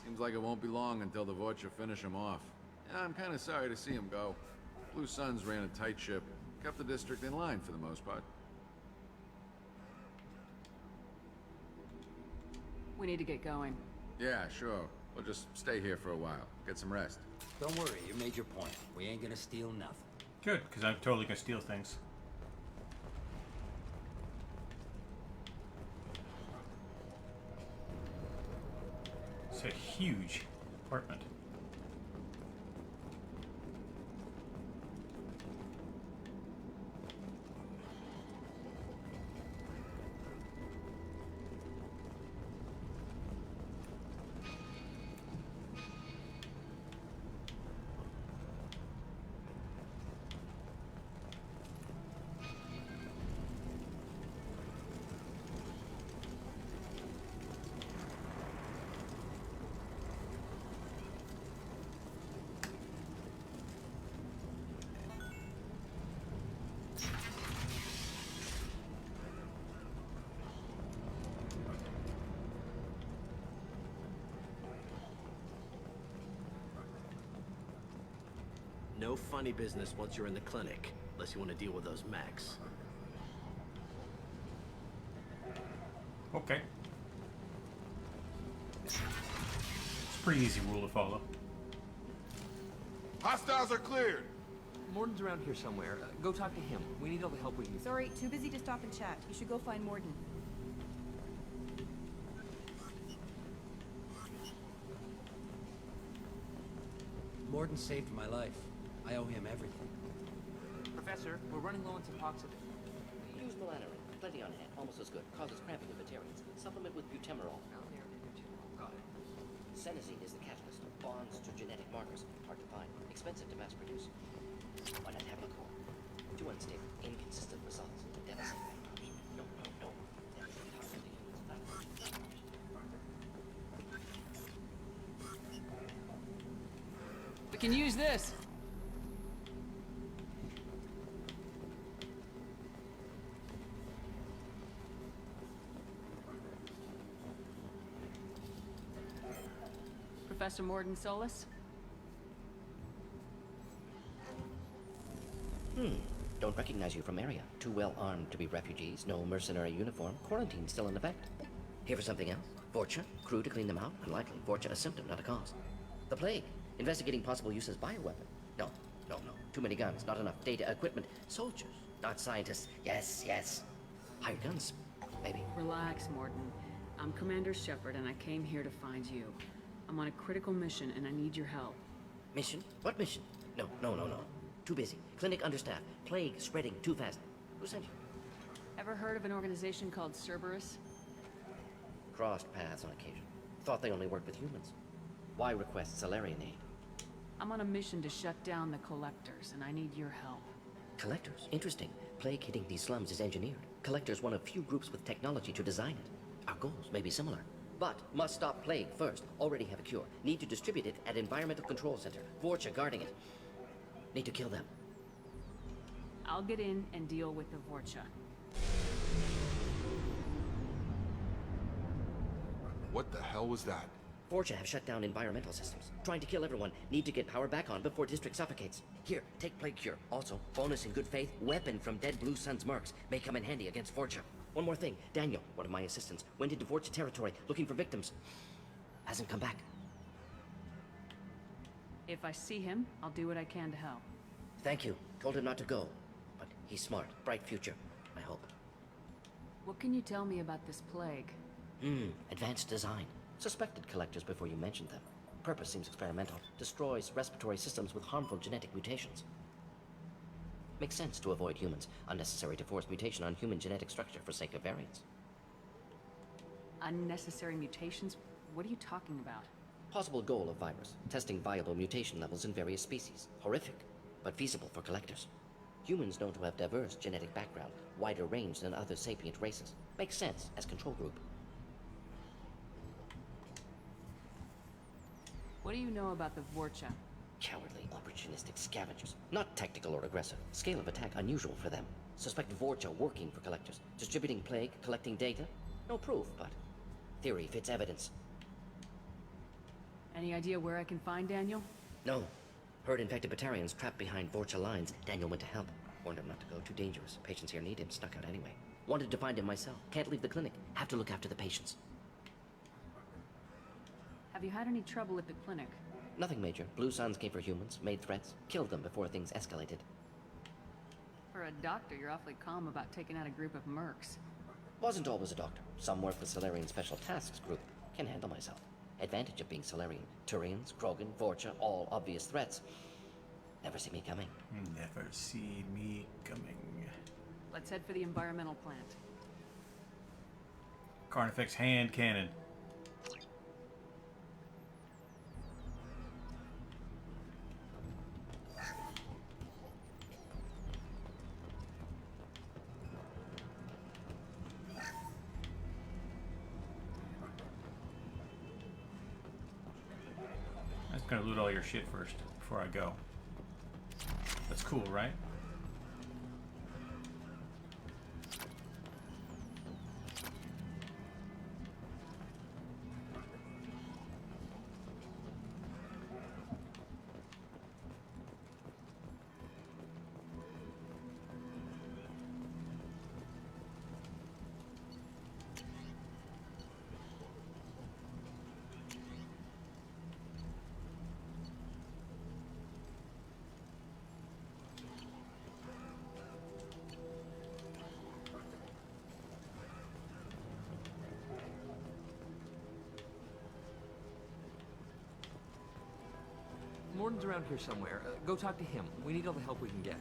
Seems like it won't be long until the Vorcha finish him off. Yeah, I'm kinda sorry to see him go. Blue Suns ran a tight ship, kept the district in line for the most part. We need to get going. Yeah, sure. We'll just stay here for a while. Get some rest. Don't worry, you made your point. We ain't gonna steal nothing. Good, because I'm totally gonna steal things. It's a huge apartment. No funny business once you're in the clinic, unless you want to deal with those mechs. Okay. It's a pretty easy rule to follow. Hostiles are cleared! Morden's around here somewhere. Go talk to him. We need all the help we can. Sorry, too busy to stop and chat. You should go find Morlun. Morlun saved my life. I owe him everything. Professor, we're running low on Suboxone. Use melanorin. Plenty on hand. Almost as good. Causes cramping in vegetarians. Supplement with butemerol. Got it. Senesine is the catalyst. Bonds to genetic markers. Hard to find. Expensive to mass produce. Why not have a core? Too unstable. Inconsistent results. Devastating. No, no, no. We can use this. Professor Morlun Solus? Don't recognize you from area. Too well armed to be refugees. No mercenary uniform. Quarantine still in effect. Here for something else? Vorcha? Crew to clean them out? Unlikely. Vorcha a symptom, not a cause. The plague. Investigating possible use as bioweapon. No, no, no. Too many guns. Not enough data, equipment. Soldiers, not scientists. Yes, yes. Hired guns, maybe. Relax, Morlun. I'm Commander Shepard, and I came here to find you. I'm on a critical mission, and I need your help. Mission? What mission? No, no, no, no. Too busy. Clinic understaffed. Plague spreading too fast. Who sent you? Ever heard of an organization called Cerberus? Crossed paths on occasion. Thought they only worked with humans. Why request Solarian aid? I'm on a mission to shut down the Collectors, and I need your help. Collectors? Interesting. Plague hitting these slums is engineered. Collectors one of few groups with technology to design it. Our goals may be similar. But must stop plague first. Already have a cure. Need to distribute it at Environmental Control Center. Vorcha guarding it. Need to kill them. I'll get in and deal with the Vorcha. What the hell was that? Vorcha have shut down environmental systems. Trying to kill everyone. Need to get power back on before district suffocates. Here, take plague cure. Also, bonus in good faith, weapon from dead Blue Sun's mercs. May come in handy against Vorcha. One more thing. Daniel, one of my assistants, went into Vorcha territory looking for victims. Hasn't come back. If I see him, I'll do what I can to help. Thank you. Told him not to go. But he's smart. Bright future. I hope. What can you tell me about this plague? Advanced design. Suspected collectors before you mentioned them. Purpose seems experimental. Destroys respiratory systems with harmful genetic mutations. Makes sense to avoid humans. Unnecessary to force mutation on human genetic structure for sake of variance. Unnecessary mutations? What are you talking about? Possible goal of virus. Testing viable mutation levels in various species. Horrific, but feasible for collectors. Humans known to have diverse genetic background, wider range than other sapient races. Makes sense as control group. What do you know about the Vorcha? Cowardly, opportunistic scavengers. Not tactical or aggressive. Scale of attack unusual for them. Suspect Vorcha working for collectors. Distributing plague, collecting data. No proof, but theory fits evidence. Any idea where I can find Daniel? No. Heard infected Batarians trapped behind Vorcha lines. Daniel went to help. Warned him not to go. Too dangerous. Patients here need him. Snuck out anyway. Wanted to find him myself. Can't leave the clinic. Have to look after the patients. Have you had any trouble at the clinic? Nothing major. Blue Suns came for humans, made threats, killed them before things escalated. For a doctor, you're awfully calm about taking out a group of mercs. Wasn't always a doctor. Some work with Solarian Special Tasks Group. Can handle myself. Advantage of being Solarian. Turians, Krogan, Vorcha, all obvious threats. Never see me coming. Never see me coming. Let's head for the environmental plant. Carnifex hand cannon. I'm just gonna loot all your shit first before I go. That's cool, right? Morlun's around here somewhere. Go talk to him. We need all the help we can get.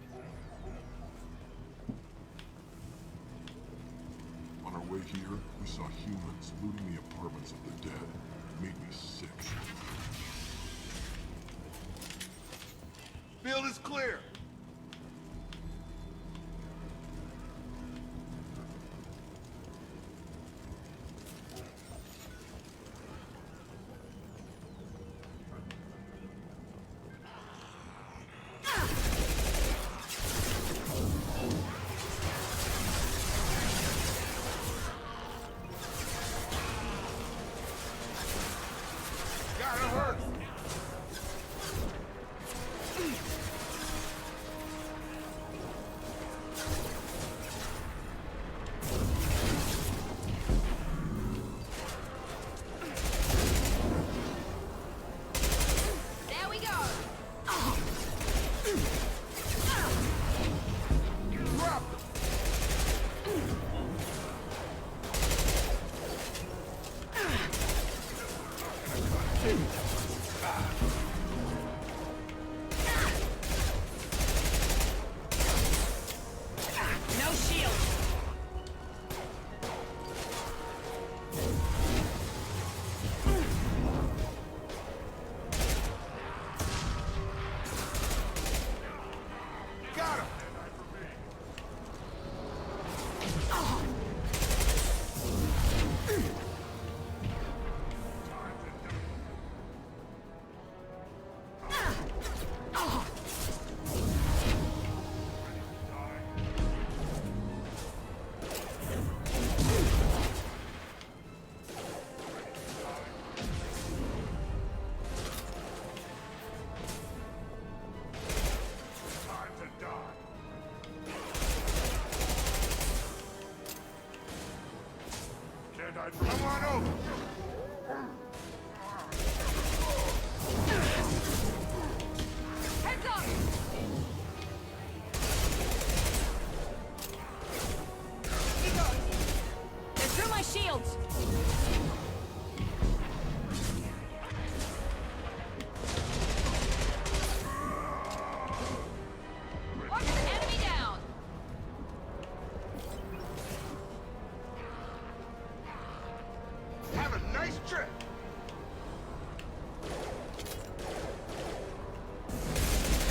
On our way here, we saw humans looting the apartments of the dead. It made me sick. Field is clear. side from... Come on over! Heads up! They're through my shields! Watch the enemy down! Have a nice trip!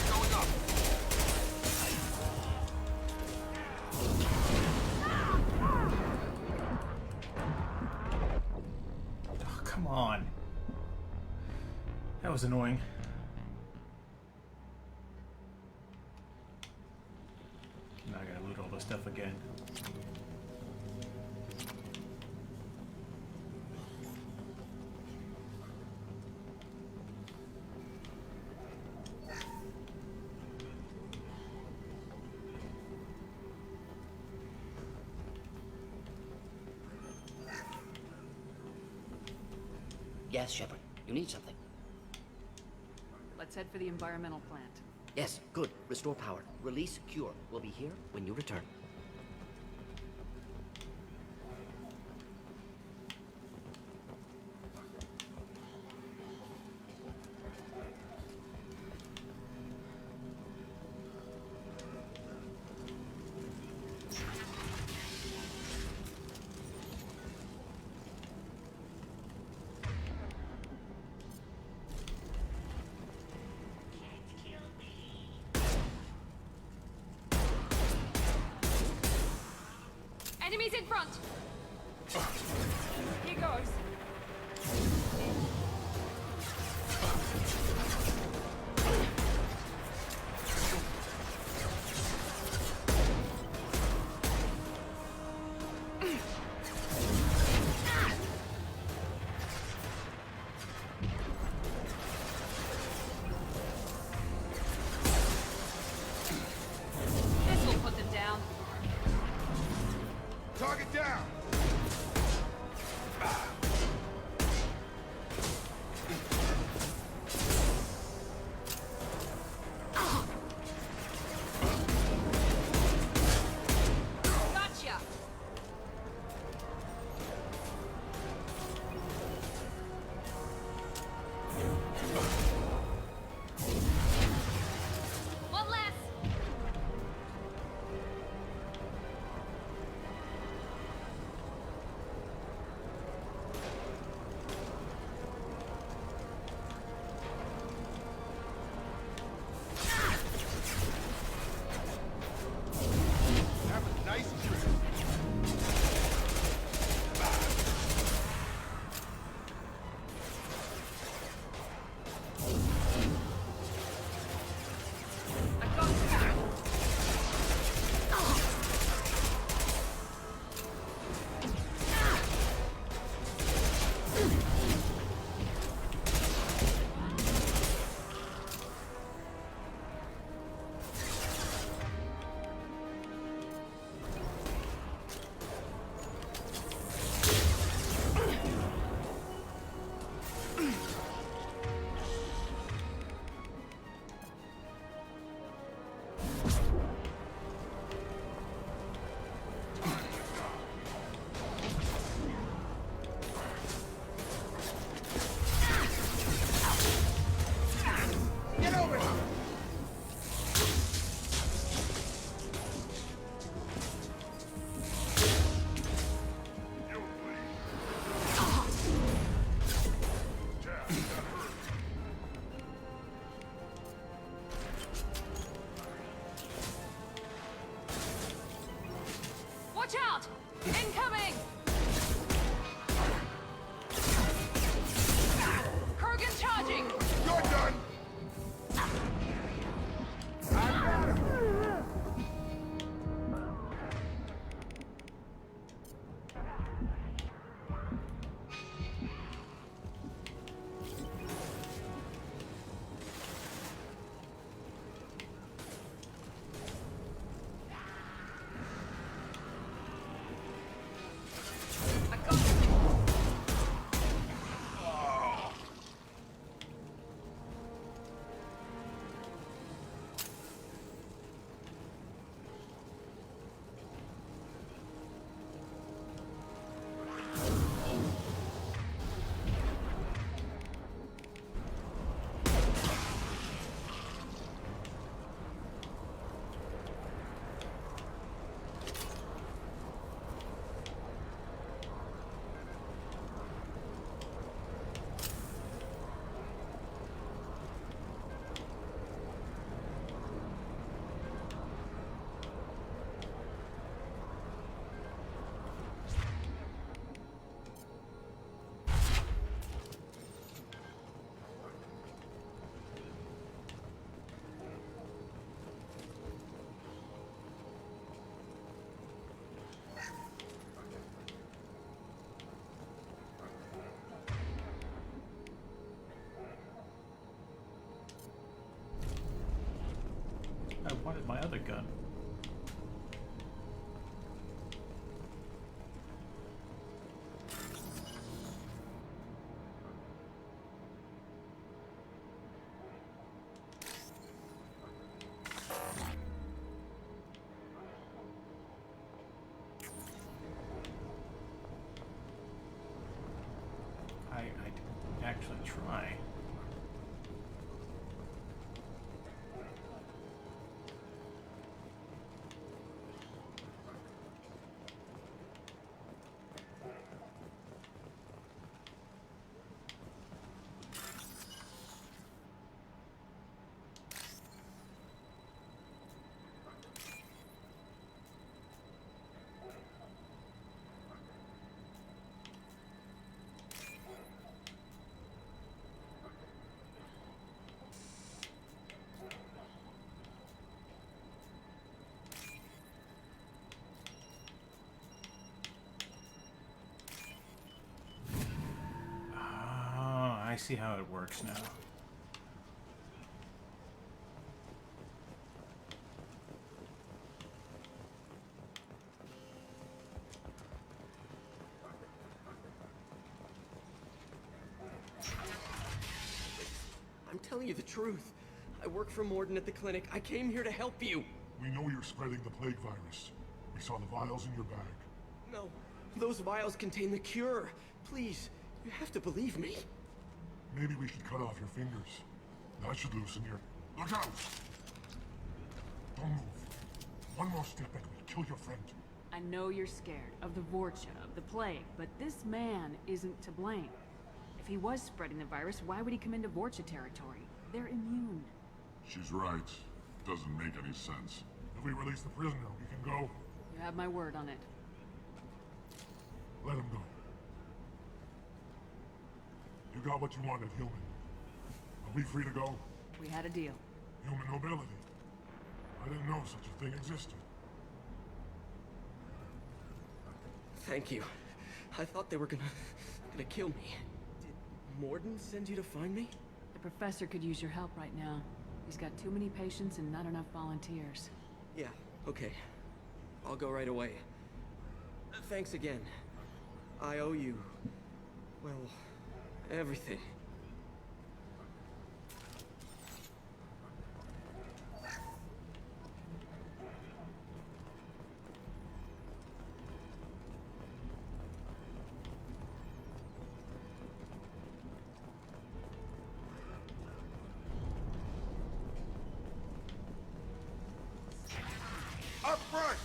Going up! Oh, come on. That was annoying. Now I gotta loot all this stuff again. Yes, Shepard. You need something. Let's head for the environmental plant. Yes, good. Restore power. Release cure. We'll be here when you return. Enemies in front! Here goes. This will put them down. Target down! Gotcha! One less! Have a nice trip! I got you! Get over here! Watch out! Incoming! Kurgan charging! You're done! I got him! other gun. I didn't actually try. I see how it works now. I'm telling you the truth. I work for Morlun at the clinic. I came here to help you. We know you're spreading the plague virus. We saw the vials in your bag. No, those vials contain the cure. Please, you have to believe me. Maybe we should cut off your fingers. That should loosen your... Look out! Don't move. One more step and we'll kill your friend. I know you're scared of the Vorcha, of the plague, but this man isn't to blame. If he was spreading the virus, why would he come into Vorcha territory? They're immune. She's right. Doesn't make any sense. If we release the prisoner, we can go. You have my word on it. Let him go. You got what you wanted, human. Are we free to go? We had a deal. Human nobility. I didn't know such a thing existed. Thank you. I thought they were gonna kill me. Did Morlun send you to find me? The professor could use your help right now. He's got too many patients and not enough volunteers. Yeah, okay. I'll go right away. Thanks again. I owe you... well, everything. Up front!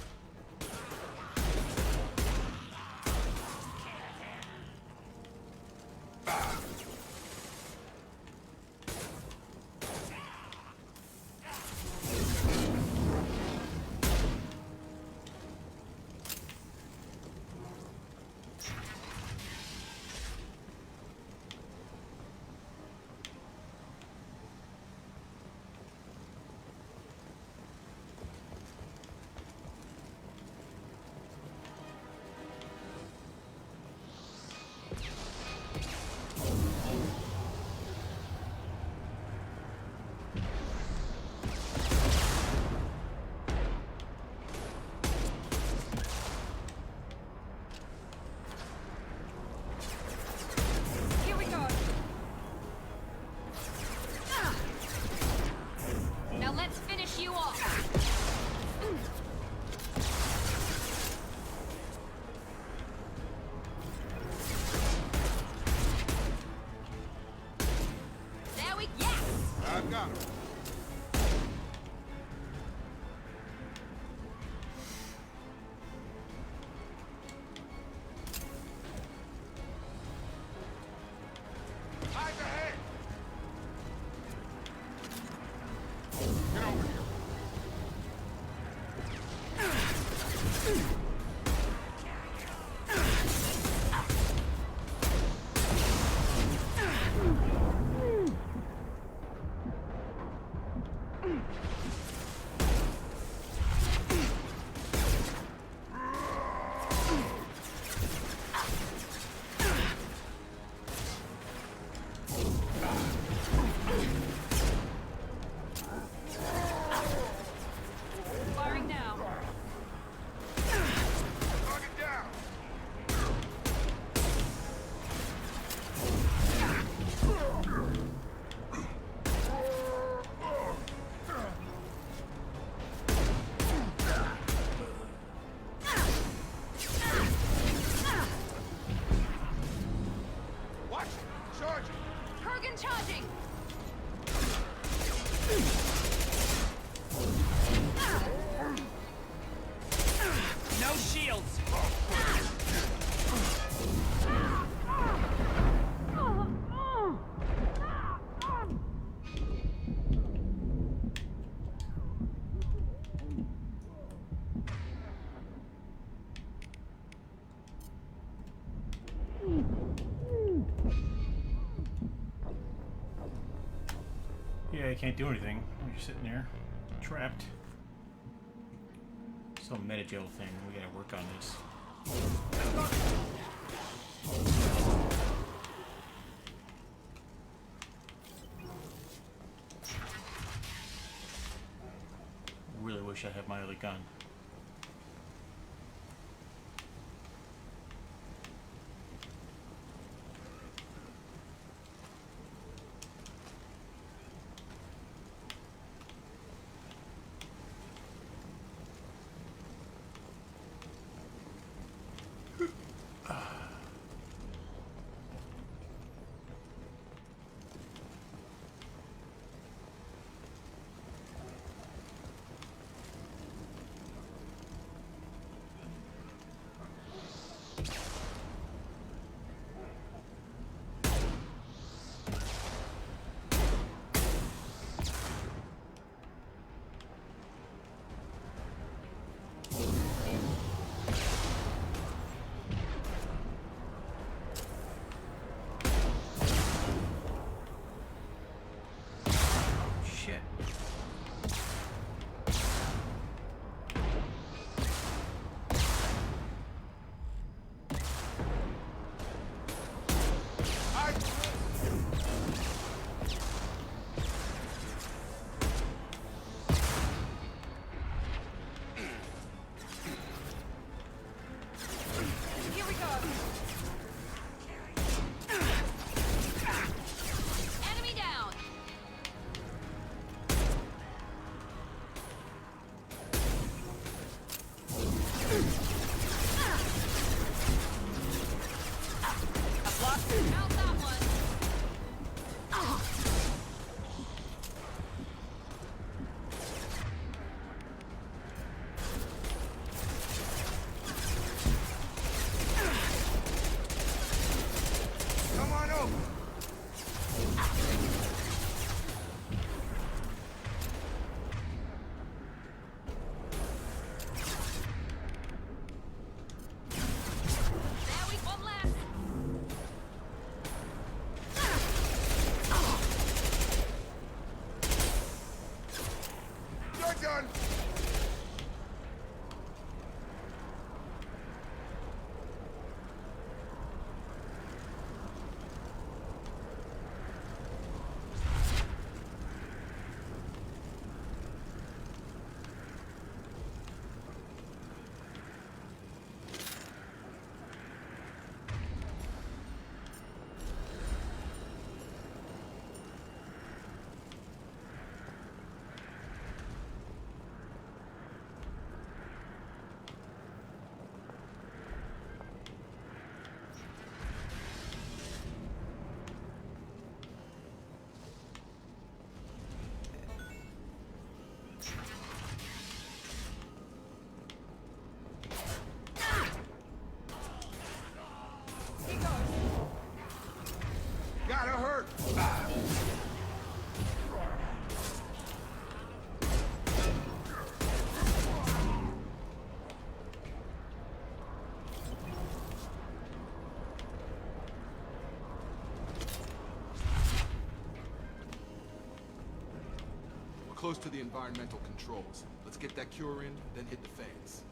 Charging! No shields! Yeah, you can't do anything when you're sitting there, trapped. Some meta-jail thing. We gotta work on this. Really wish I had my other gun. Gotta hurt! We're close to the environmental controls. Let's get that cure in, then hit the fans.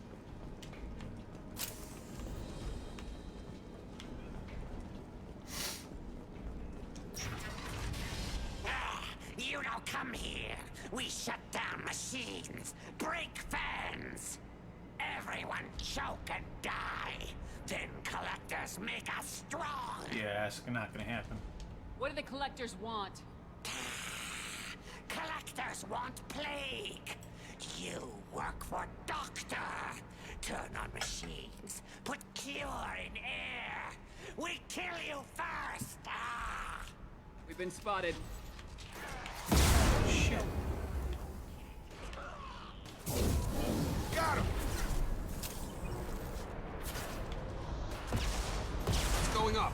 You don't come here. We shut down machines, break fans. Everyone choke and die. Then collectors make us strong. Yeah, it's not gonna happen. What do the collectors want? Collectors want plague. You work for Doctor. Turn on machines. Put cure in air. We kill you first. We've been spotted. Shit. Got him! It's going up.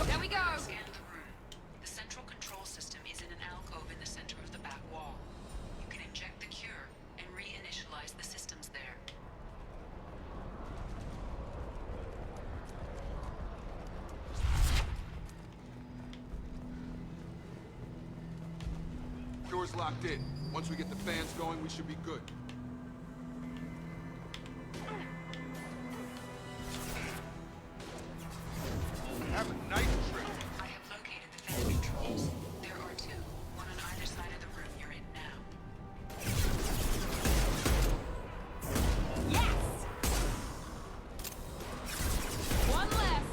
There we go! Scan the room. The central control system is in an alcove in the center of the back wall. You can inject the cure and reinitialize the systems there. Door's locked in. Once we get the fans going, we should be good. Have a night trick. I have located the fan controls. There are two, one on either side of the room you're in now. Yes! One less.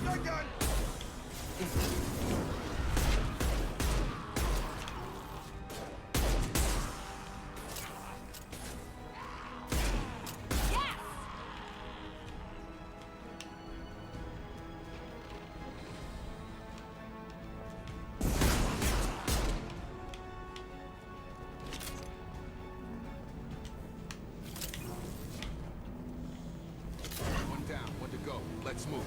Shotgun! One down, one to go. Let's move.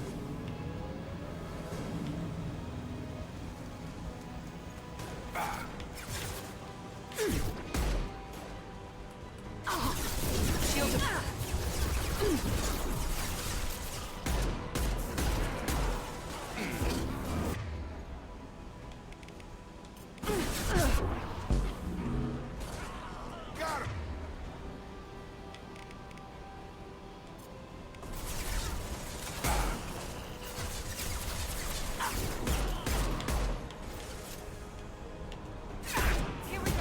Got him! Here we go.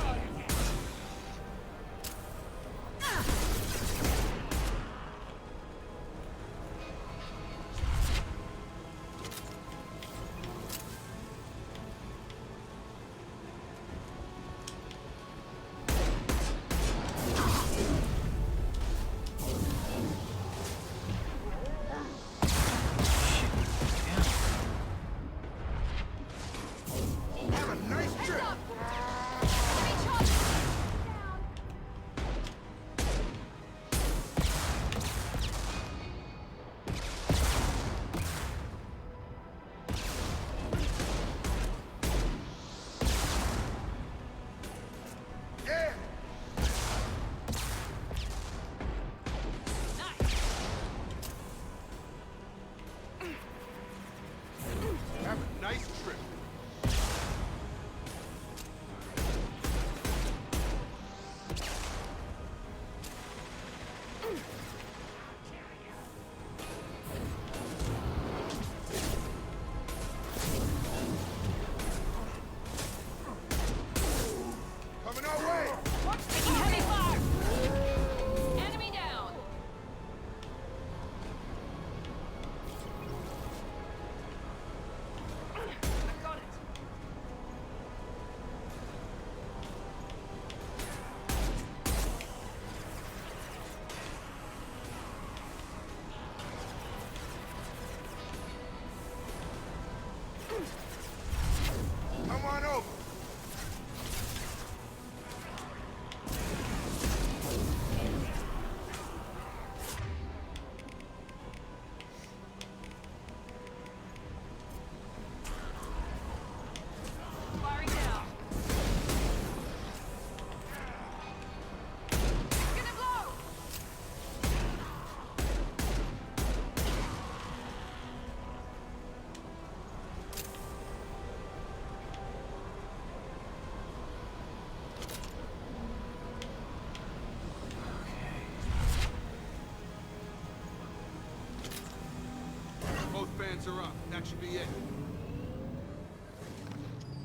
Lights are up. That should be it.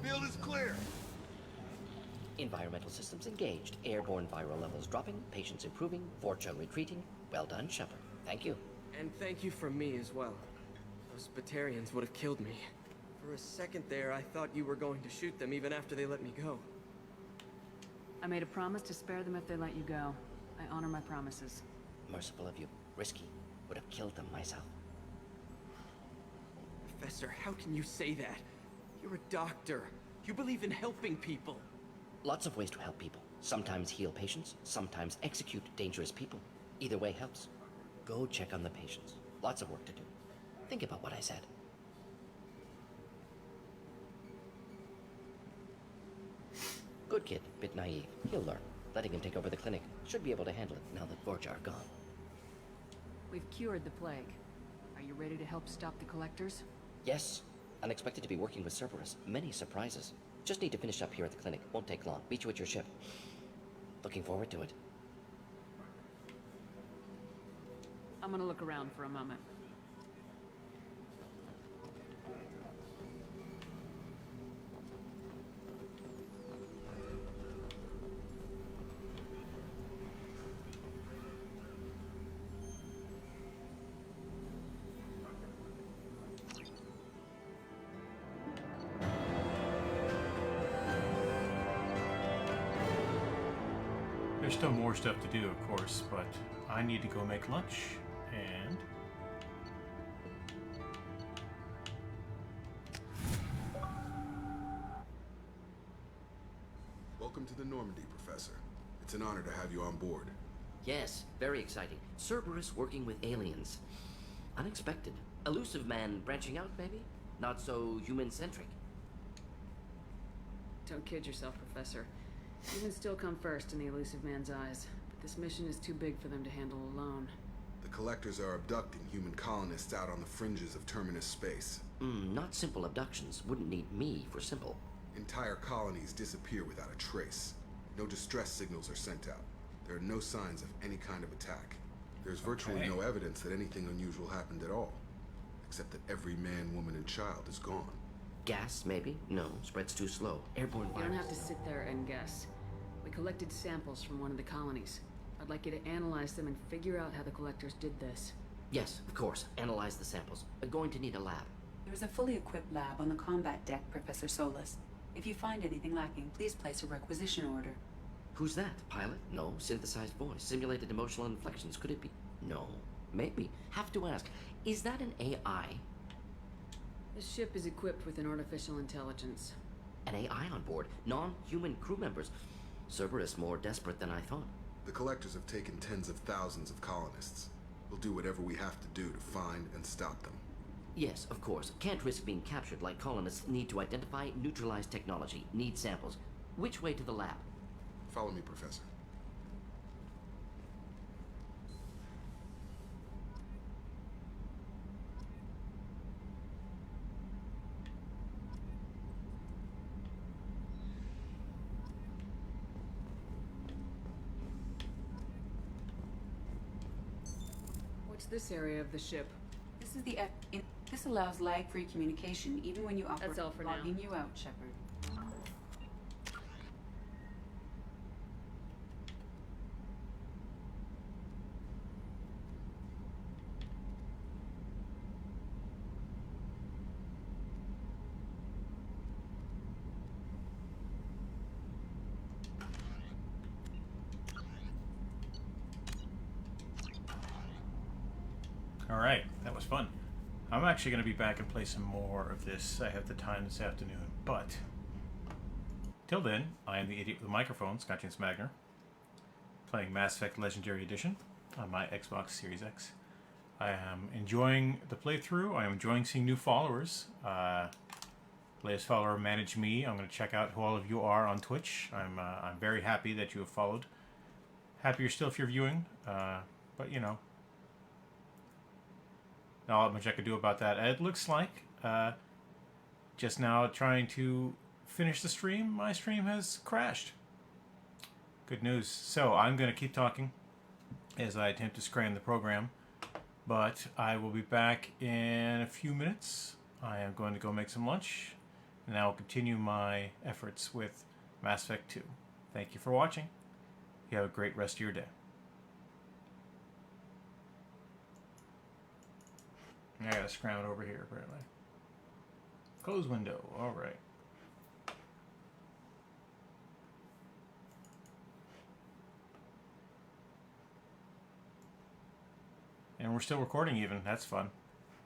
Field is clear. Environmental systems engaged. Airborne viral levels dropping. Patients improving. Vorcha retreating. Well done, Shepard. Thank you. And thank you from me as well. Those Batarians would have killed me. For a second there, I thought you were going to shoot them even after they let me go. I made a promise to spare them if they let you go. I honor my promises. Merciful of you. Risky. Would have killed them myself. Professor, how can you say that? You're a doctor. You believe in helping people. Lots of ways to help people. Sometimes heal patients, sometimes execute dangerous people. Either way helps. Go check on the patients. Lots of work to do. Think about what I said. Good kid, bit naive. He'll learn. Letting him take over the clinic. Should be able to handle it now that Vorcha are gone. We've cured the plague. Are you ready to help stop the collectors? Yes. Unexpected to be working with Cerberus. Many surprises. Just need to finish up here at the clinic. Won't take long. Meet you at your ship. Looking forward to it. I'm gonna look around for a moment. There's still more stuff to do, of course, but I need to go make lunch, and... Welcome to the Normandy, Professor. It's an honor to have you on board. Yes, very exciting. Cerberus working with aliens. Unexpected. Elusive man branching out, maybe? Not so human-centric. Don't kid yourself, Professor. Humans still come first in the elusive man's eyes, but this mission is too big for them to handle alone. The Collectors are abducting human colonists out on the fringes of Terminus space. Not simple abductions. Wouldn't need me for simple. Entire colonies disappear without a trace. No distress signals are sent out. There are no signs of any kind of attack. There's virtually no evidence that anything unusual happened at all. Except that every man, woman, and child is gone. Gas, maybe? No, spreads too slow. Airborne You don't have to sit there and guess. We collected samples from one of the colonies. I'd like you to analyze them and figure out how the collectors did this. Yes, of course. Analyze the samples. We're going to need a lab. There's a fully equipped lab on the combat deck, Professor Solis. If you find anything lacking, please place a requisition order. Who's that? Pilot? No. Synthesized voice. Simulated emotional inflections. Could it be? No. Maybe. Have to ask. Is that an AI? This ship is equipped with an artificial intelligence. An AI on board? Non-human crew members? Cerberus more desperate than I thought. The Collectors have taken tens of thousands of colonists. We'll do whatever we have to do to find and stop them. Yes, of course. Can't risk being captured like colonists need to identify, neutralize technology, need samples. Which way to the lab? Follow me, Professor. What's this area of the ship? This is the this allows lag-free communication even when you operate. That's all for now. Logging you out, Shepard. Alright, that was fun. I'm actually going to be back and play some more of this. I have the time this afternoon, but till then, I am the idiot with the microphone, Scotchins Magner, playing Mass Effect Legendary Edition on my Xbox Series X. I am enjoying the playthrough. I am enjoying seeing new followers. Latest follower, Manage Me. I'm going to check out who all of you are on Twitch. I'm very happy that you have followed. Happier still if you're viewing, but you know. Not much I could do about that. It looks like, just now trying to finish the stream, my stream has crashed. Good news. So I'm going to keep talking as I attempt to scram the program. But I will be back in a few minutes. I am going to go make some lunch, and I will continue my efforts with Mass Effect 2. Thank you for watching. You have a great rest of your day. I gotta scram it over here, apparently. Close window. Alright. And we're still recording even. That's fun.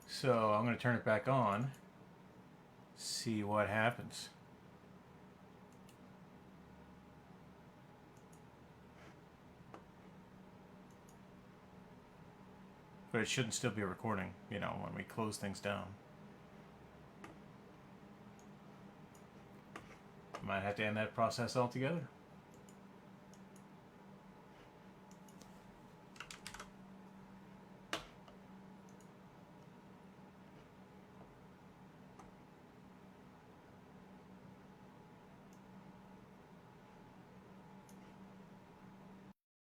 So I'm going to turn it back on. See what happens. But it shouldn't still be recording, you know, when we close things down. Might have to end that process altogether.